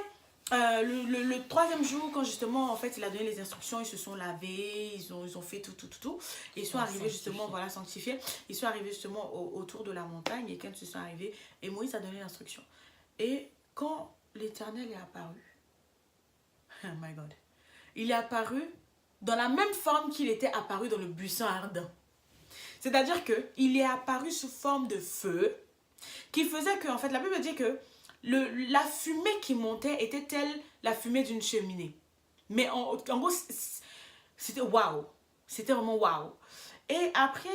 le 3e jour, quand justement, en fait, il a donné les instructions, ils se sont lavés, ils ont fait tout. Et ils sont arrivés justement, voilà, sanctifiés. Ils sont arrivés justement autour de la montagne et quand ils sont arrivés, et Moïse a donné l'instruction. Et quand l'Éternel est apparu, oh my God, il est apparu dans la même forme qu'il était apparu dans le buisson ardent. C'est-à-dire qu'il est apparu sous forme de feu, qui faisait que, en fait, la Bible dit que la fumée qui montait était telle la fumée d'une cheminée. Mais en gros, c'était waouh. C'était vraiment waouh. Et après,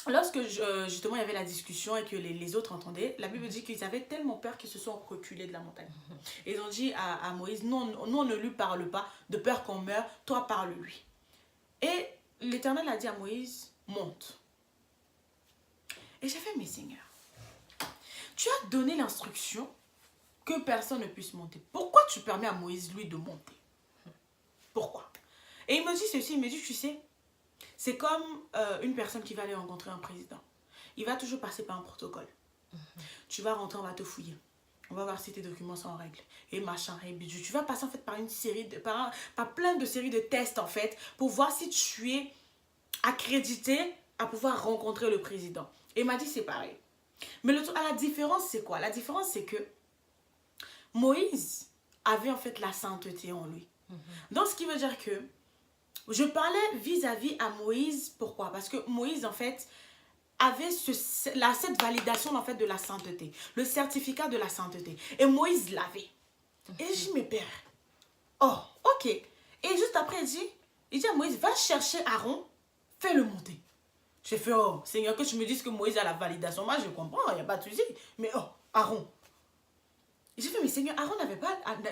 lorsque justement il y avait la discussion et que les autres entendaient, la Bible dit qu'ils avaient tellement peur qu'ils se sont reculés de la montagne. Et ils ont dit à Moïse, nous on ne lui parle pas, de peur qu'on meure, toi parle-lui. Et l'Éternel a dit à Moïse, monte. Et j'ai fait, mais Seigneur, tu as donné l'instruction que personne ne puisse monter. Pourquoi tu permets à Moïse, lui, de monter? Pourquoi? Et il me dit ceci, il me dit, tu sais, c'est comme une personne qui va aller rencontrer un président. Il va toujours passer par un protocole. Tu vas rentrer, on va te fouiller. On va voir si tes documents sont en règle. Et machin, et bidou. Tu vas passer en fait par une série de, par plein de séries de tests en fait, pour voir si tu es accrédité à pouvoir rencontrer le président. Et il m'a dit c'est pareil. Mais la différence c'est quoi? La différence c'est que Moïse avait en fait la sainteté en lui. Donc ce qui veut dire que je parlais vis-à-vis à Moïse. Pourquoi? Parce que Moïse en fait avait cette validation en fait de la sainteté, le certificat de la sainteté. Et Moïse l'avait. Et je dis, mais père, oh, ok. Et juste après, il dit à Moïse, va chercher Aaron, fais-le monter. J'ai fait, oh, Seigneur, que tu me dises que Moïse a la validation. Moi, je comprends, il n'y a pas de souci. Mais oh, Aaron. J'ai fait, mais Seigneur, Aaron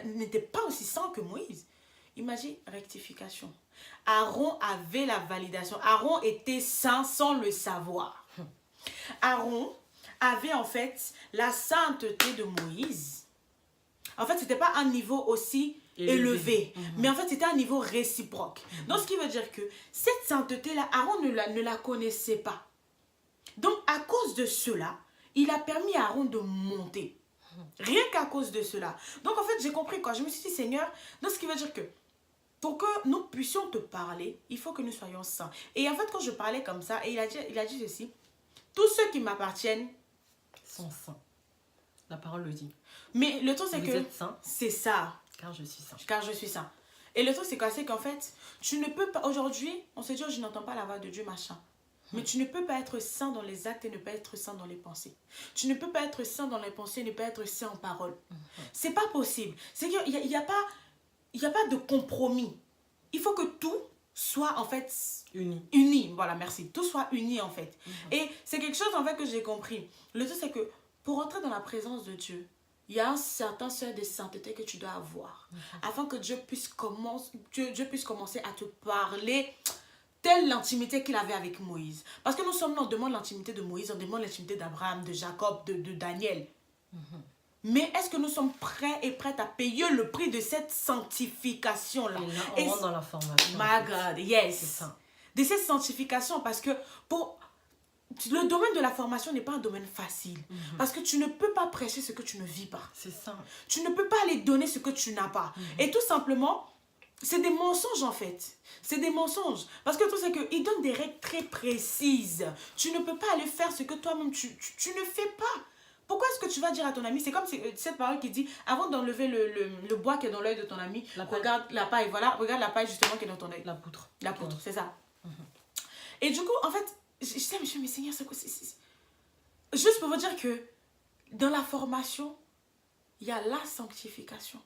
n'était pas aussi saint que Moïse. Il m'a dit, rectification. Aaron avait la validation. Aaron était saint sans le savoir. Aaron avait en fait la sainteté de Moïse. En fait, ce n'était pas un niveau aussi élevé. Mais en fait, c'était un niveau réciproque. Donc, ce qui veut dire que cette sainteté-là, Aaron ne la connaissait pas. Donc, à cause de cela, il a permis à Aaron de monter. Rien qu'à cause de cela. Donc, en fait, j'ai compris quoi. Je me suis dit, Seigneur, donc ce qui veut dire que pour que nous puissions te parler, il faut que nous soyons saints. Et en fait, quand je parlais comme ça, et il a dit ceci, tous ceux qui m'appartiennent sont saints. La parole le dit. Mais le truc, c'est que c'est ça. Car je suis saint. Car je suis saint. Et le truc, c'est quoi? C'est qu'en fait, tu ne peux pas... Aujourd'hui, on se dit, oh, je n'entends pas la voix de Dieu, machin. Mais tu ne peux pas être saint dans les actes et ne pas être saint dans les pensées. Tu ne peux pas être saint dans les pensées et ne pas être saint en parole. C'est pas possible. C'est qu'il n'y a pas de compromis. Il faut que tout soit en fait uni. Voilà, merci. Tout soit uni en fait. Et c'est quelque chose en fait que j'ai compris. Le truc, c'est que pour entrer dans la présence de Dieu, il y a un certain seuil de sainteté que tu dois avoir. Afin que Dieu puisse commencer à te parler telle l'intimité qu'il avait avec Moïse. Parce que nous sommes là, on demande l'intimité de Moïse, on demande l'intimité d'Abraham, de Jacob, de Daniel. Mais est-ce que nous sommes prêts et prêtes à payer le prix de cette sanctification-là? Et là, on rentre dans la formation. My God, yes. C'est ça. De cette sanctification, parce que le domaine de la formation n'est pas un domaine facile. Parce que tu ne peux pas prêcher ce que tu ne vis pas. C'est ça. Tu ne peux pas aller donner ce que tu n'as pas. Et tout simplement, c'est des mensonges en fait. C'est des mensonges. Parce que tout c'est qu'ils donnent des règles très précises. Tu ne peux pas aller faire ce que toi-même tu ne fais pas. Pourquoi est-ce que tu vas dire à ton ami? C'est comme cette parole qui dit, avant d'enlever le bois qui est dans l'œil de ton ami, regarde la paille, voilà, regarde la paille justement qui est dans ton œil. La poutre. La poutre, c'est ça. Et du coup, en fait, je sais, mais Seigneur, c'est quoi? Juste pour vous dire que dans la formation, il y a la sanctification.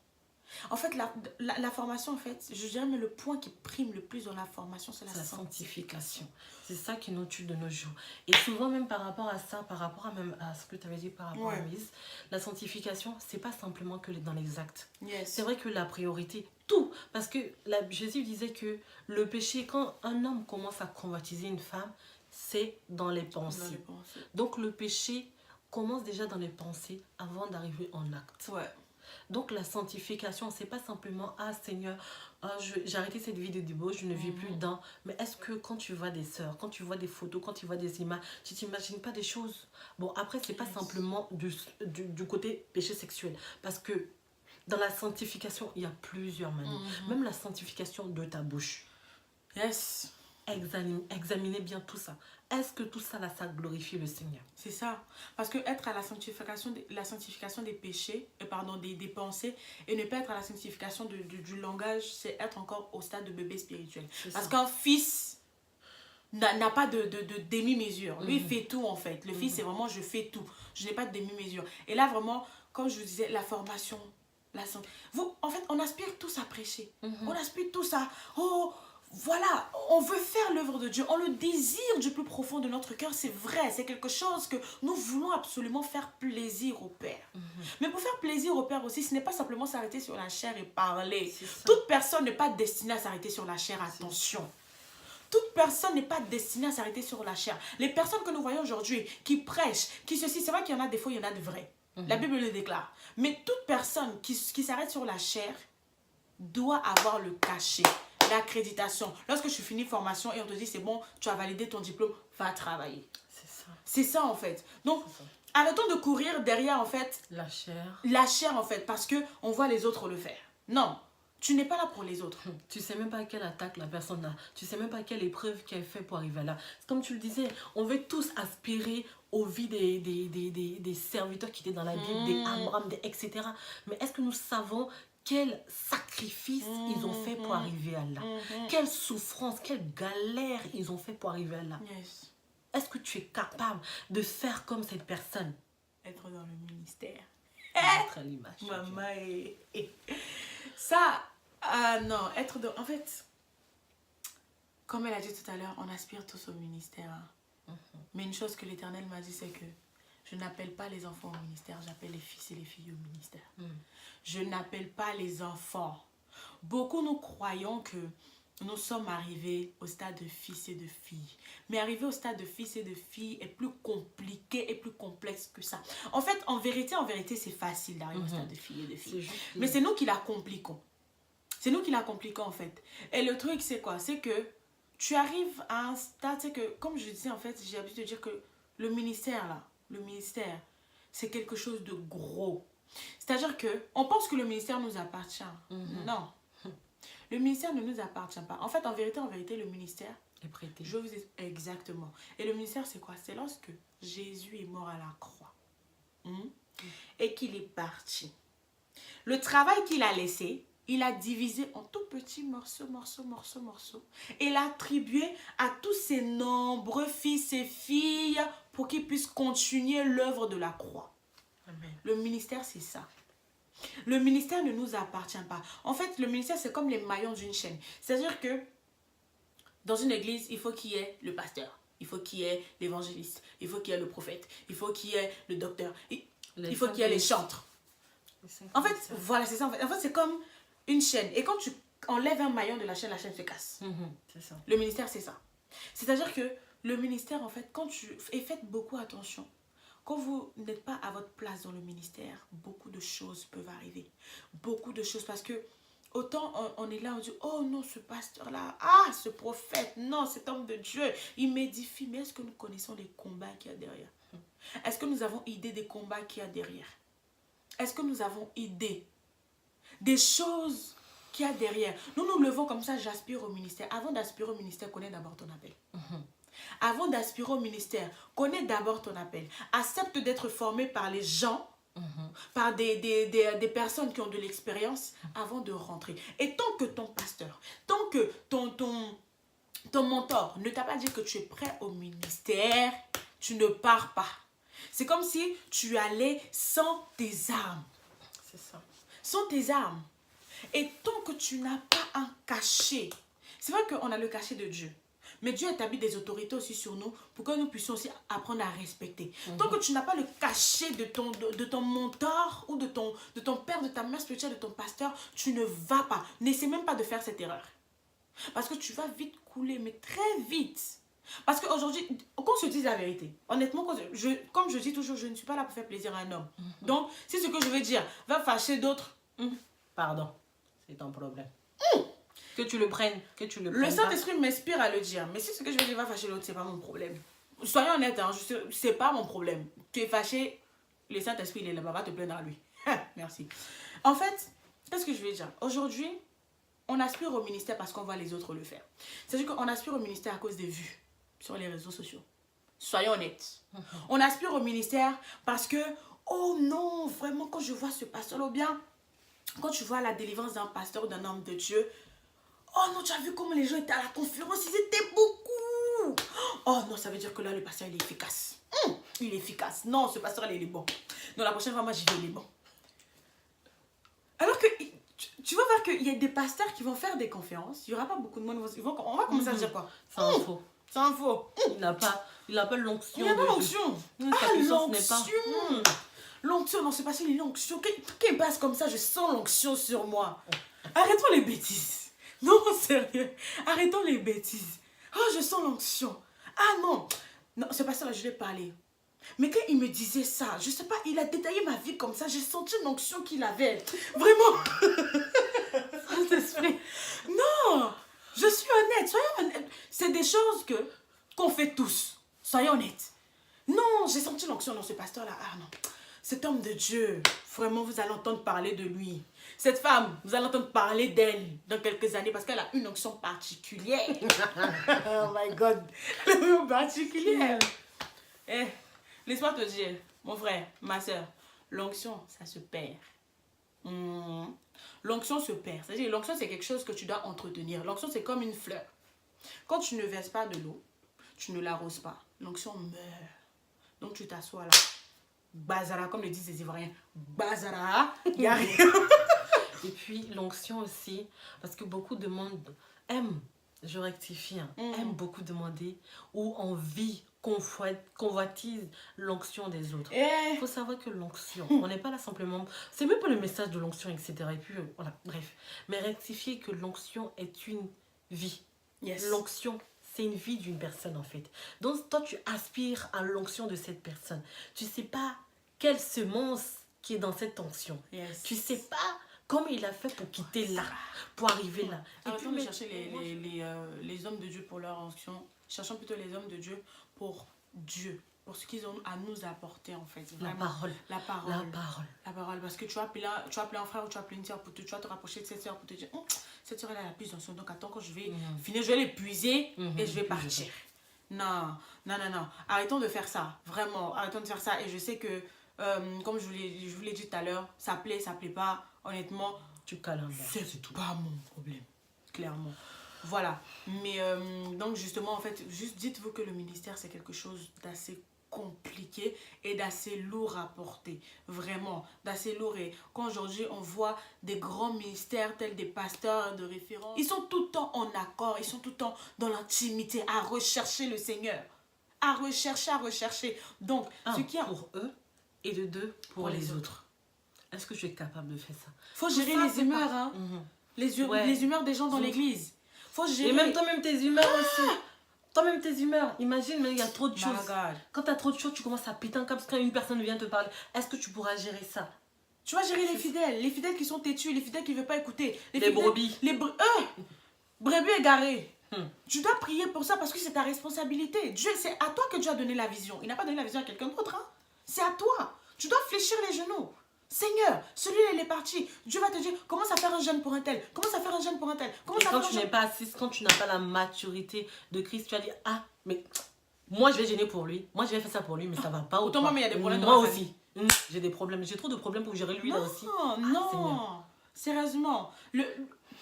En fait, la formation, en fait, je dirais, mais le point qui prime le plus dans la formation, c'est la sanctification. C'est ça qui nous tue de nos jours. Et souvent, même par rapport à ça, par rapport à ce que tu avais dit par rapport à Moïse, la sanctification, c'est pas simplement que dans les actes. C'est vrai que la priorité, tout. Parce que Jésus disait que le péché, quand un homme commence à convoitiser une femme, c'est dans les pensées. Donc, le péché commence déjà dans les pensées avant d'arriver en acte. Donc la sanctification, c'est pas simplement, ah Seigneur, j'ai arrêté cette vie de débauche, je ne vis plus dedans. Mais est-ce que quand tu vois des sœurs, quand tu vois des photos, quand tu vois des images, tu t'imagines pas des choses? Bon, après, c'est pas simplement du côté péché sexuel. Parce que dans la sanctification, il y a plusieurs manières. Même la sanctification de ta bouche. Examinez bien tout ça. Est-ce que tout ça, là, ça glorifie le Seigneur? C'est ça. Parce que être à la sanctification des péchés, des pensées, et ne pas être à la sanctification du langage, c'est être encore au stade de bébé spirituel. Parce qu'un fils n'a pas de demi-mesure. Lui, il fait tout, en fait. Le fils, c'est vraiment, je fais tout. Je n'ai pas de demi-mesure. Et là, vraiment, comme je vous disais, la formation, en fait, on aspire tous à prêcher. On aspire tous à... voilà, on veut faire l'œuvre de Dieu, on le désire du plus profond de notre cœur, c'est vrai, c'est quelque chose que nous voulons absolument faire plaisir au Père. Mais pour faire plaisir au Père aussi, ce n'est pas simplement s'arrêter sur la chair et parler. Toute personne n'est pas destinée à s'arrêter sur la chair, attention. Toute personne n'est pas destinée à s'arrêter sur la chair. Les personnes que nous voyons aujourd'hui, qui prêchent, qui ceci, c'est vrai qu'il y en a des faux, il y en a de vrais. La Bible le déclare. Mais toute personne qui s'arrête sur la chair doit avoir le cachet, l'accréditation. Lorsque tu finis formation et on te dit c'est bon, tu as validé ton diplôme, va travailler. C'est ça. C'est ça en fait. Donc, arrêtons de courir derrière en fait la chair. La chair en fait, parce qu'on voit les autres le faire. Non, tu n'es pas là pour les autres. Tu sais même pas quelle attaque la personne a. Tu sais même pas quelle épreuve qu'elle fait pour arriver là. Comme tu le disais, on veut tous aspirer aux vies des serviteurs qui étaient dans la Bible, des Amram, etc. Mais est-ce que nous savons quel sacrifice ils ont fait pour arriver à là? Quelle souffrance, quelle galère ils ont fait pour arriver à là? Est-ce que tu es capable de faire comme cette personne? Être dans le ministère. Être à l'image. Maman ça, non, être dans... En fait, comme elle a dit tout à l'heure, on aspire tous au ministère. Mais une chose que l'Éternel m'a dit, c'est que je n'appelle pas les enfants au ministère, j'appelle les fils et les filles au ministère. Je n'appelle pas les enfants. Beaucoup nous croyons que nous sommes arrivés au stade de fils et de filles. Mais arriver au stade de fils et de filles est plus compliqué et plus complexe que ça. En fait, en vérité, c'est facile d'arriver au stade de filles et de filles. Mais c'est nous qui la compliquons. C'est nous qui la compliquons en fait. Et le truc, c'est quoi? C'est que tu arrives à un stade, c'est que, comme je disais en fait, j'ai l'habitude de dire que le ministère là, c'est quelque chose de gros. C'est-à-dire qu'on pense que le ministère nous appartient. Non. Le ministère ne nous appartient pas. En fait, en vérité, le ministère est prêté. Exactement. Et le ministère, c'est quoi? C'est lorsque Jésus est mort à la croix. Et qu'il est parti. Le travail qu'il a laissé, il a divisé en tout petits morceaux. Et l'a attribué à tous ses nombreux fils et filles pour qu'ils puissent continuer l'œuvre de la croix. Amen. Le ministère, c'est ça. Le ministère ne nous appartient pas. En fait, le ministère, c'est comme les maillons d'une chaîne. C'est-à-dire que dans une église, il faut qu'il y ait le pasteur, il faut qu'il y ait l'évangéliste, il faut qu'il y ait le prophète, il faut qu'il y ait le docteur, il faut qu'il y ait les chantres. En fait, voilà, c'est ça. En fait, c'est comme une chaîne. Et quand tu enlèves un maillon de la chaîne se casse. C'est ça. Le ministère, c'est ça. C'est-à-dire que le ministère, en fait, et faites beaucoup attention. Quand vous n'êtes pas à votre place dans le ministère, beaucoup de choses peuvent arriver. Beaucoup de choses. Parce que autant on est là, on dit, oh non, ce pasteur-là, ce prophète, non, cet homme de Dieu, il m'édifie. Mais est-ce que nous connaissons les combats qu'il y a derrière? Est-ce que nous avons idée des combats qu'il y a derrière? Est-ce que nous avons idée des choses qu'il y a derrière? Nous nous levons comme ça, j'aspire au ministère. Avant d'aspirer au ministère, connais d'abord ton appel. Avant d'aspirer au ministère, connais d'abord ton appel. Accepte d'être formé par les gens, par des personnes qui ont de l'expérience avant de rentrer. Et tant que ton pasteur, tant que ton mentor ne t'a pas dit que tu es prêt au ministère, tu ne pars pas. C'est comme si tu allais sans tes armes. C'est ça. Sans tes armes. Et tant que tu n'as pas un cachet, c'est vrai qu'on a le cachet de Dieu. Mais Dieu établit des autorités aussi sur nous pour que nous puissions aussi apprendre à respecter. Tant que tu n'as pas le cachet de ton mentor ou de ton père, de ta mère spirituelle, de ton pasteur, tu ne vas pas. N'essaie même pas de faire cette erreur. Parce que tu vas vite couler, mais très vite. Parce qu'aujourd'hui, qu'on se dise la vérité, honnêtement, comme je dis toujours, je ne suis pas là pour faire plaisir à un homme. Donc, si ce que je veux dire va fâcher d'autres, pardon, c'est ton problème. Que tu le prennes, que tu le prennes. Le Saint-Esprit m'inspire à le dire. Mais si ce que je veux dire va fâcher l'autre, c'est pas mon problème. Soyons honnêtes, hein, c'est pas mon problème. Tu es fâché, le Saint-Esprit, il est là-bas, va te plaindre à lui. Merci. En fait, qu'est-ce que je veux dire? Aujourd'hui, on aspire au ministère parce qu'on voit les autres le faire. C'est-à-dire qu'on aspire au ministère à cause des vues sur les réseaux sociaux. Soyons honnêtes. On aspire au ministère parce que, oh non, vraiment, quand je vois ce pasteur, ou bien, quand tu vois la délivrance d'un pasteur ou d'un homme de Dieu, oh non, tu as vu comment les gens étaient à la conférence, ils étaient beaucoup. Oh non, ça veut dire que là, le pasteur, il est efficace. Il est efficace. Non, ce pasteur, il est bon. Non, la prochaine fois, moi, j'y vais, il est bon. Alors que, tu vas voir qu'il y a des pasteurs qui vont faire des conférences. Il n'y aura pas beaucoup de monde. On va commencer à dire quoi? C'est un faux. C'est un faux. Il n'a pas l'onction. Il n'a pas l'onction. Ah, l'onction. L'onction, non, c'est pas si l'onction. Qui passe comme ça, je sens l'onction sur moi. Arrêtons les bêtises. Non, sérieux. Arrêtons les bêtises. Oh, je sens l'onction. Ah non. Non, c'est pas ça, je vais parler. Mais quand il me disait ça, je sais pas, il a détaillé ma vie comme ça, j'ai senti l'onction qu'il avait. Vraiment. Non, je suis honnête, soyons honnêtes. C'est des choses qu'on fait tous. Soyons honnêtes. Non, j'ai senti l'onction dans ce pasteur-là. Ah non, cet homme de Dieu, vraiment, vous allez entendre parler de lui. Cette femme, vous allez entendre parler d'elle dans quelques années parce qu'elle a une onction particulière. Oh my God, une onction particulière. Eh, laisse-moi te dire, mon frère, ma soeur, l'onction, ça se perd. L'onction se perd. C'est-à-dire, l'onction, c'est quelque chose que tu dois entretenir. L'onction, c'est comme une fleur. Quand tu ne verses pas de l'eau, tu ne l'arroses pas. L'onction meurt. Donc, tu t'assois là. Bazara, comme le disent les Ivoiriens. Bazara, il n'y a rien. Et puis, l'onction aussi, parce que beaucoup de monde aiment, je rectifie, aiment beaucoup demander ou envie, convoitise l'onction des autres. Il faut savoir que l'onction, on n'est pas là simplement... C'est même pas le message de l'onction, etc. Et puis, voilà, bref. Mais rectifier que l'onction est une vie. L'onction, c'est une vie d'une personne, en fait. Donc, toi, tu aspires à l'onction de cette personne. Tu sais pas quelle semence qui est dans cette onction. Tu sais pas comment il a fait pour quitter là, pour arriver là. Et puis, on chercher les hommes de Dieu pour leur onction. Cherchons plutôt les hommes de Dieu pour Dieu, pour ce qu'ils ont à nous apporter en fait. Vraiment. La parole. Parce que tu vas appeler un frère ou tu vas appeler une soeur pour tu vas te rapprocher de cette soeur pour te dire cette soeur elle a plus d'onction. Donc attends, quand je vais finir, je vais l'épuiser et je vais partir. Non. Arrêtons de faire ça. Vraiment, arrêtons de faire ça. Et je sais que, comme je vous l'ai dit tout à l'heure, ça plaît pas. Honnêtement, c'est pas mon problème. Clairement. Voilà. Mais donc justement, en fait, juste dites-vous que le ministère, c'est quelque chose d'assez compliqué et d'assez lourd à porter. Vraiment, d'assez lourd. Et quand aujourd'hui, on voit des grands ministères tels des pasteurs de référence, ils sont tout le temps en accord, ils sont tout le temps dans l'intimité, à rechercher le Seigneur. À rechercher. Donc, ce qui est pour eux et de deux pour les autres. Est-ce que je suis capable de faire ça? Faut gérer les humeurs, hein. Les humeurs des gens dans l'église. Faut gérer. Et même toi-même tes humeurs aussi. Toi-même tes humeurs. Imagine, mais il y a trop de choses. Quand tu as trop de choses, tu commences à péter un câble parce que quand une personne vient te parler. Est-ce que tu pourras gérer ça? Tu vas gérer les fidèles qui sont têtus, les fidèles qui ne veulent pas écouter. Les brebis. Brebis égarés. Tu dois prier pour ça parce que c'est ta responsabilité. Dieu, c'est à toi que Dieu a donné la vision. Il n'a pas donné la vision à quelqu'un d'autre. Hein? C'est à toi. Tu dois fléchir les genoux. Seigneur, celui-là, il est parti. Dieu va te dire, commence à faire un jeûne pour un tel. Commence à faire un jeûne pour un tel. Quand tu n'es pas assise, quand tu n'as pas la maturité de Christ, tu vas dire, ah, mais moi, je vais gêner pour lui. Moi, je vais faire ça pour lui, mais ça va pas. Autant moi, mais il y a des problèmes. Moi aussi. J'ai des problèmes. J'ai trop de problèmes pour gérer lui, là aussi. Non. Sérieusement.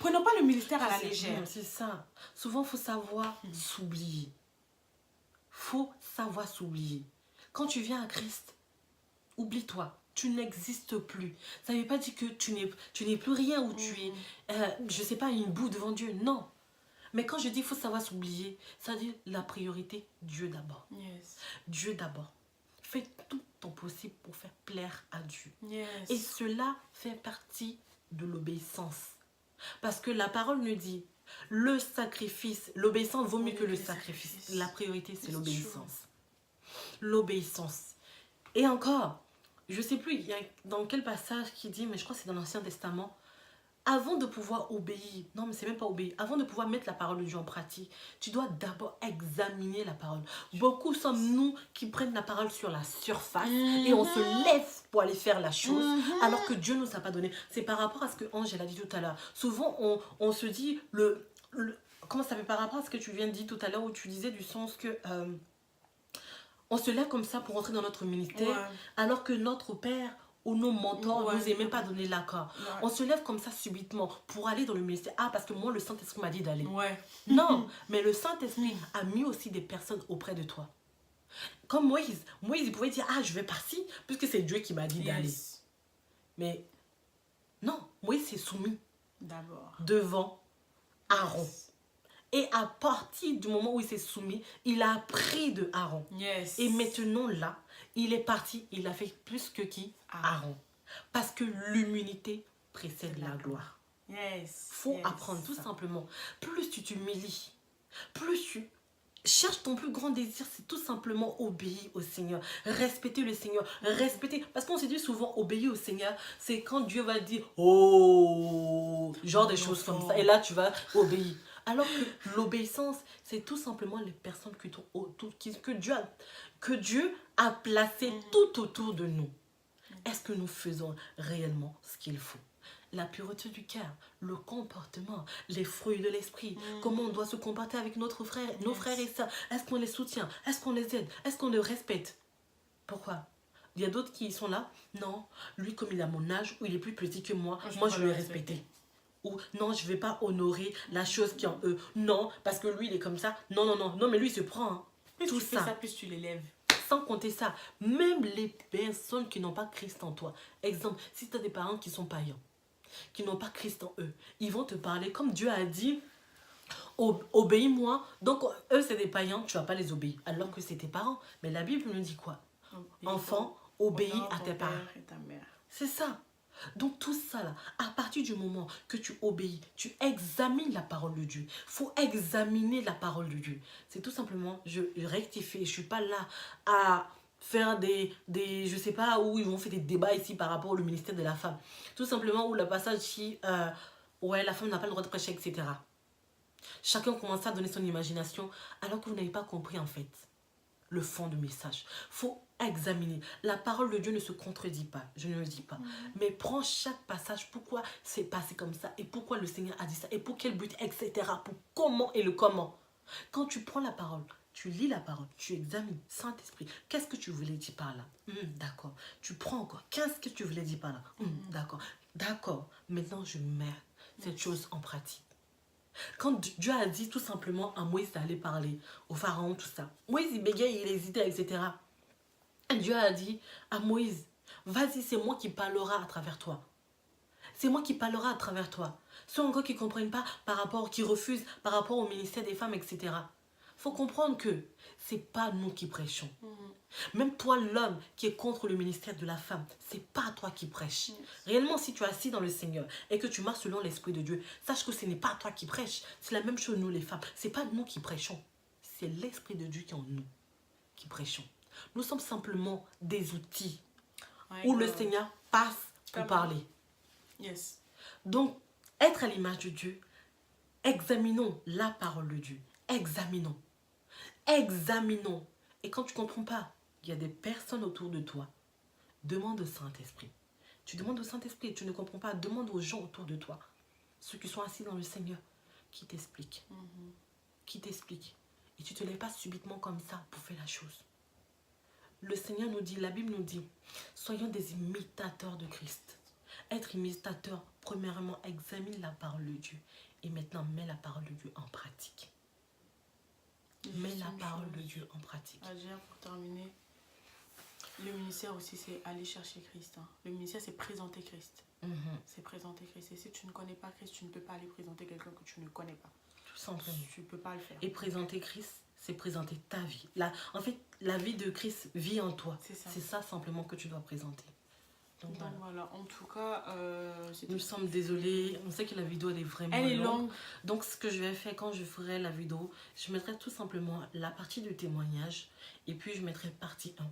Prenons pas le ministère à la légère. C'est ça. Souvent, il faut savoir s'oublier. Quand tu viens à Christ, oublie-toi. Tu n'existes plus. Ça ne veut pas dire que tu n'es plus rien ou tu es, je sais pas, une boue devant Dieu. Non. Mais quand je dis qu'il faut savoir s'oublier, ça veut dire la priorité, Dieu d'abord. Dieu d'abord. Fais tout ton possible pour faire plaire à Dieu. Et cela fait partie de l'obéissance. Parce que la parole nous dit, le sacrifice, l'obéissance vaut mieux que le sacrifice. La priorité, c'est l'obéissance. L'obéissance. Et encore, je ne sais plus dans quel passage qui dit, mais je crois que c'est dans l'Ancien Testament, avant de pouvoir obéir, non mais c'est même pas obéir, avant de pouvoir mettre la parole de Dieu en pratique, tu dois d'abord examiner la parole. Beaucoup sommes-nous qui prennent la parole sur la surface et on se lève pour aller faire la chose alors que Dieu ne nous a pas donné. C'est par rapport à ce que Angèle a dit tout à l'heure. Souvent on se dit, comment ça fait par rapport à ce que tu viens de dire tout à l'heure où tu disais du sens que... on se lève comme ça pour entrer dans notre ministère, alors que notre père ou nos mentors ne nous aient même pas donné l'accord. On se lève comme ça subitement pour aller dans le ministère. Ah, parce que moi, le Saint-Esprit m'a dit d'aller. Non, mais le Saint-Esprit a mis aussi des personnes auprès de toi. Comme Moïse, il pouvait dire, ah, je vais partir, puisque c'est Dieu qui m'a dit d'aller. Mais non, Moïse s'est soumis. devant Aaron. Et à partir du moment où il s'est soumis, il a appris de Aaron. Et maintenant là, il est parti, il a fait plus que qui? Aaron. Parce que l'humilité précède la gloire. Faut apprendre tout simplement. Plus tu t'humilies, plus tu cherches ton plus grand désir, c'est tout simplement obéir au Seigneur. Respecter le Seigneur. Respecter. Parce qu'on se dit souvent obéir au Seigneur, c'est quand Dieu va dire oh, genre des choses comme ça. Et là, tu vas obéir. Alors que l'obéissance, c'est tout simplement les personnes que Dieu a placées tout autour de nous. Est-ce que nous faisons réellement ce qu'il faut? La pureté du cœur, le comportement, les fruits de l'esprit, comment on doit se comporter avec nos frères et sœurs. Est-ce qu'on les soutient? Est-ce qu'on les aide? Est-ce qu'on les respecte? Pourquoi? Il y a d'autres qui sont là. Non, lui comme il a mon âge ou il est plus petit que moi, moi je vais le respecter. Ou non, je ne vais pas honorer la chose qui est en eux. Non, parce que lui il est comme ça. Non, mais lui il se prend. Hein. Plus tout tu fais ça, plus tu l'élèves. Sans compter ça, même les personnes qui n'ont pas Christ en toi. Exemple, si tu as des parents qui sont païens, qui n'ont pas Christ en eux, ils vont te parler comme Dieu a dit, obéis-moi. Donc eux c'est des païens, tu ne vas pas les obéir, alors que c'est tes parents. Mais la Bible nous dit quoi? Enfant, obéis à tes parents. C'est ça. Donc tout ça là, à partir du moment que tu obéis, tu examines la parole de Dieu. Il faut examiner la parole de Dieu. C'est tout simplement, je rectifie, je ne suis pas là à faire des je sais pas, où ils vont faire des débats ici par rapport au ministère de la femme. Tout simplement où le passage dit, ouais, la femme n'a pas le droit de prêcher, etc. Chacun commence à donner son imagination alors que vous n'avez pas compris en fait le fond du message. Il faut examiner. La parole de Dieu ne se contredit pas, je ne le dis pas. Mais prends chaque passage, pourquoi c'est passé comme ça, et pourquoi le Seigneur a dit ça, et pour quel but, etc. Pour comment et le comment. Quand tu prends la parole, tu lis la parole, tu examines, Saint-Esprit, qu'est-ce que tu voulais dire par là? D'accord. Tu prends encore, qu'est-ce que tu voulais dire par là? D'accord. D'accord. Maintenant, je mets cette chose en pratique. Quand Dieu a dit tout simplement à Moïse d'aller parler au pharaon, tout ça, Moïse il bégayait, il hésitait, etc. Dieu a dit à Moïse, vas-y, c'est moi qui parlera à travers toi. C'est moi qui parlera à travers toi. Ceux encore qui ne comprennent pas qui refusent par rapport au ministère des femmes, etc. Il faut comprendre que ce n'est pas nous qui prêchons. Même toi, l'homme qui est contre le ministère de la femme, c'est pas toi qui prêches. Réellement, si tu es assis dans le Seigneur et que tu marches selon l'Esprit de Dieu, sache que ce n'est pas toi qui prêches. C'est la même chose nous les femmes. C'est pas nous qui prêchons. C'est l'Esprit de Dieu qui est en nous qui prêchons. Nous sommes simplement des outils où le Seigneur passe pour parler. Donc, être à l'image de Dieu, examinons la parole de Dieu. Examinons. Et quand tu ne comprends pas, il y a des personnes autour de toi. Demande au Saint-Esprit. Tu demandes au Saint-Esprit, tu ne comprends pas, demande aux gens autour de toi. Ceux qui sont assis dans le Seigneur, qui t'expliquent. Qui t'expliquent. Et tu ne te lèves pas subitement comme ça pour faire la chose. Le Seigneur nous dit, la Bible nous dit, soyons des imitateurs de Christ. Être imitateur, premièrement, examine la parole de Dieu. Et maintenant, mets la parole de Dieu en pratique. Mets la parole de Dieu en pratique. Pour terminer, le ministère aussi, c'est aller chercher Christ. Le ministère, c'est présenter Christ. C'est présenter Christ. Et si tu ne connais pas Christ, tu ne peux pas aller présenter quelqu'un que tu ne connais pas. Tout simplement. Tu ne peux pas le faire. Et présenter Christ, c'est présenter ta vie. En fait, la vie de Christ vit en toi. C'est ça simplement que tu dois présenter. Donc voilà, en tout cas, nous sommes désolés. On sait que la vidéo elle est vraiment longue. Donc ce que je vais faire quand je ferai la vidéo, je mettrai tout simplement la partie du témoignage et puis je mettrai partie 1.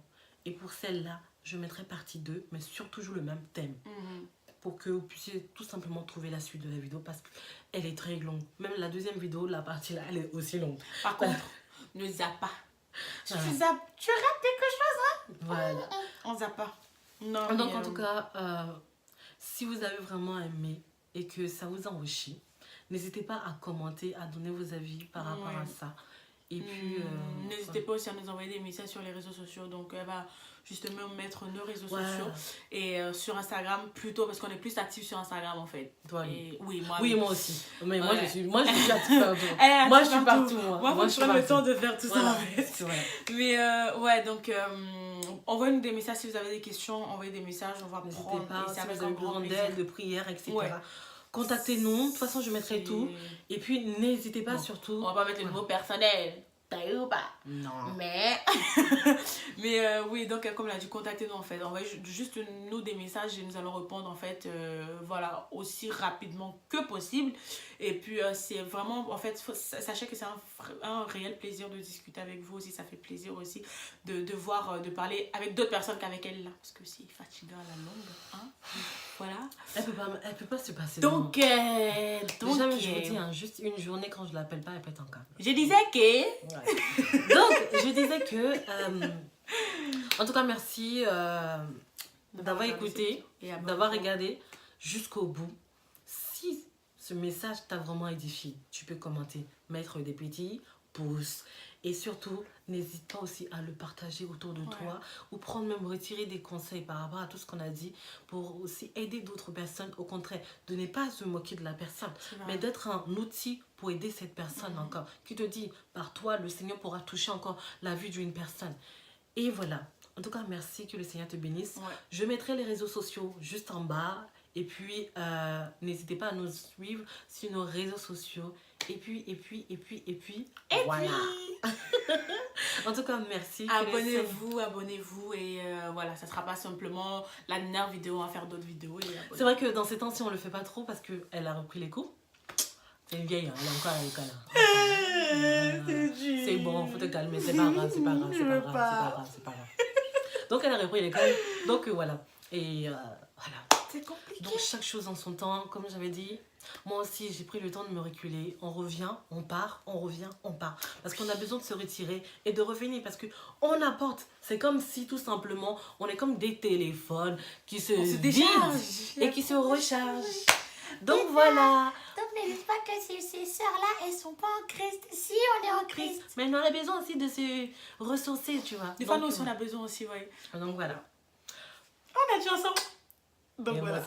Et pour celle-là, je mettrai partie 2, mais sur toujours le même thème. Pour que vous puissiez tout simplement trouver la suite de la vidéo parce qu'elle est très longue. Même la deuxième vidéo, la partie là, elle est aussi longue. Par contre, ne zappe pas. Tu rates quelque chose, hein? Voilà. On zappe pas. Non, donc en tout cas, si vous avez vraiment aimé et que ça vous enrichit, n'hésitez pas à commenter, à donner vos avis par rapport à ça. Et puis n'hésitez pas aussi à nous envoyer des messages sur les réseaux sociaux. Donc elle va justement mettre nos réseaux sociaux et sur Instagram plutôt parce qu'on est plus actifs sur Instagram en fait. Et, moi aussi. Mais moi je suis active partout. Moi je suis partout. Moi je prends le temps de faire tout ça en fait. Mais donc envoyez-nous des messages si vous avez des questions, envoyez des messages, on va prendre. N'hésitez pas si vous avez besoin d'aide, de prière, etc. contactez-nous. De toute façon, je mettrai tout. Et puis, n'hésitez pas surtout... On va pas mettre le mot personnel. T'as eu ou pas? Non. Mais oui, donc comme l'a dit, contactez-nous en fait. Envoyez juste nous des messages et nous allons répondre en fait, voilà, aussi rapidement que possible. Et puis c'est vraiment, en fait, sachez que c'est un réel plaisir de discuter avec vous aussi. Ça fait plaisir aussi de voir, de parler avec d'autres personnes qu'avec elle là. Parce que c'est fatigant à la longue, hein. Voilà. Elle peut pas se passer. Donc jamais je vous dis, hein, juste une journée quand je l'appelle pas, elle pète un câble. Je disais que... Ouais. Donc, je disais que... en tout cas, merci d'avoir écouté, d'avoir regardé jusqu'au bout. Si ce message t'a vraiment édifié, tu peux commenter, mettre des petits pouces. Et surtout, n'hésite pas aussi à le partager autour de toi ou prendre même retirer des conseils par rapport à tout ce qu'on a dit pour aussi aider d'autres personnes. Au contraire, de ne pas se moquer de la personne, mais d'être un outil pour aider cette personne encore. Qui te dit, par toi, le Seigneur pourra toucher encore la vie d'une personne. Et voilà. En tout cas, merci, que le Seigneur te bénisse. Je mettrai les réseaux sociaux juste en bas. Et puis, n'hésitez pas à nous suivre sur nos réseaux sociaux. Et puis, voilà. En tout cas, merci. Abonnez-vous. Et voilà, ça sera pas simplement la dernière vidéo, on va faire d'autres vidéos. C'est vrai que dans ces temps-ci, on le fait pas trop parce qu'elle a repris les cours. C'est une vieille, hein, elle est encore à l'école. C'est bon, faut te calmer, c'est pas grave. Donc, elle a repris l'école. Donc, voilà. Et voilà. C'est compliqué. Donc, chaque chose en son temps, comme j'avais dit. Moi aussi, j'ai pris le temps de me reculer. On revient, on part, on revient, on part. Parce qu'on a besoin de se retirer et de revenir. Parce qu'on apporte. C'est comme si, tout simplement, on est comme des téléphones qui se vident et qui se rechargent. Donc, voilà. Donc, ne dites pas que ces sœurs-là, elles sont pas en Christ. Si, on est en Christ. Mais on a besoin aussi de se ressourcer, tu vois. Des fois, nous aussi, on a besoin aussi, Donc, voilà. On a dit ensemble. Donc, et voilà.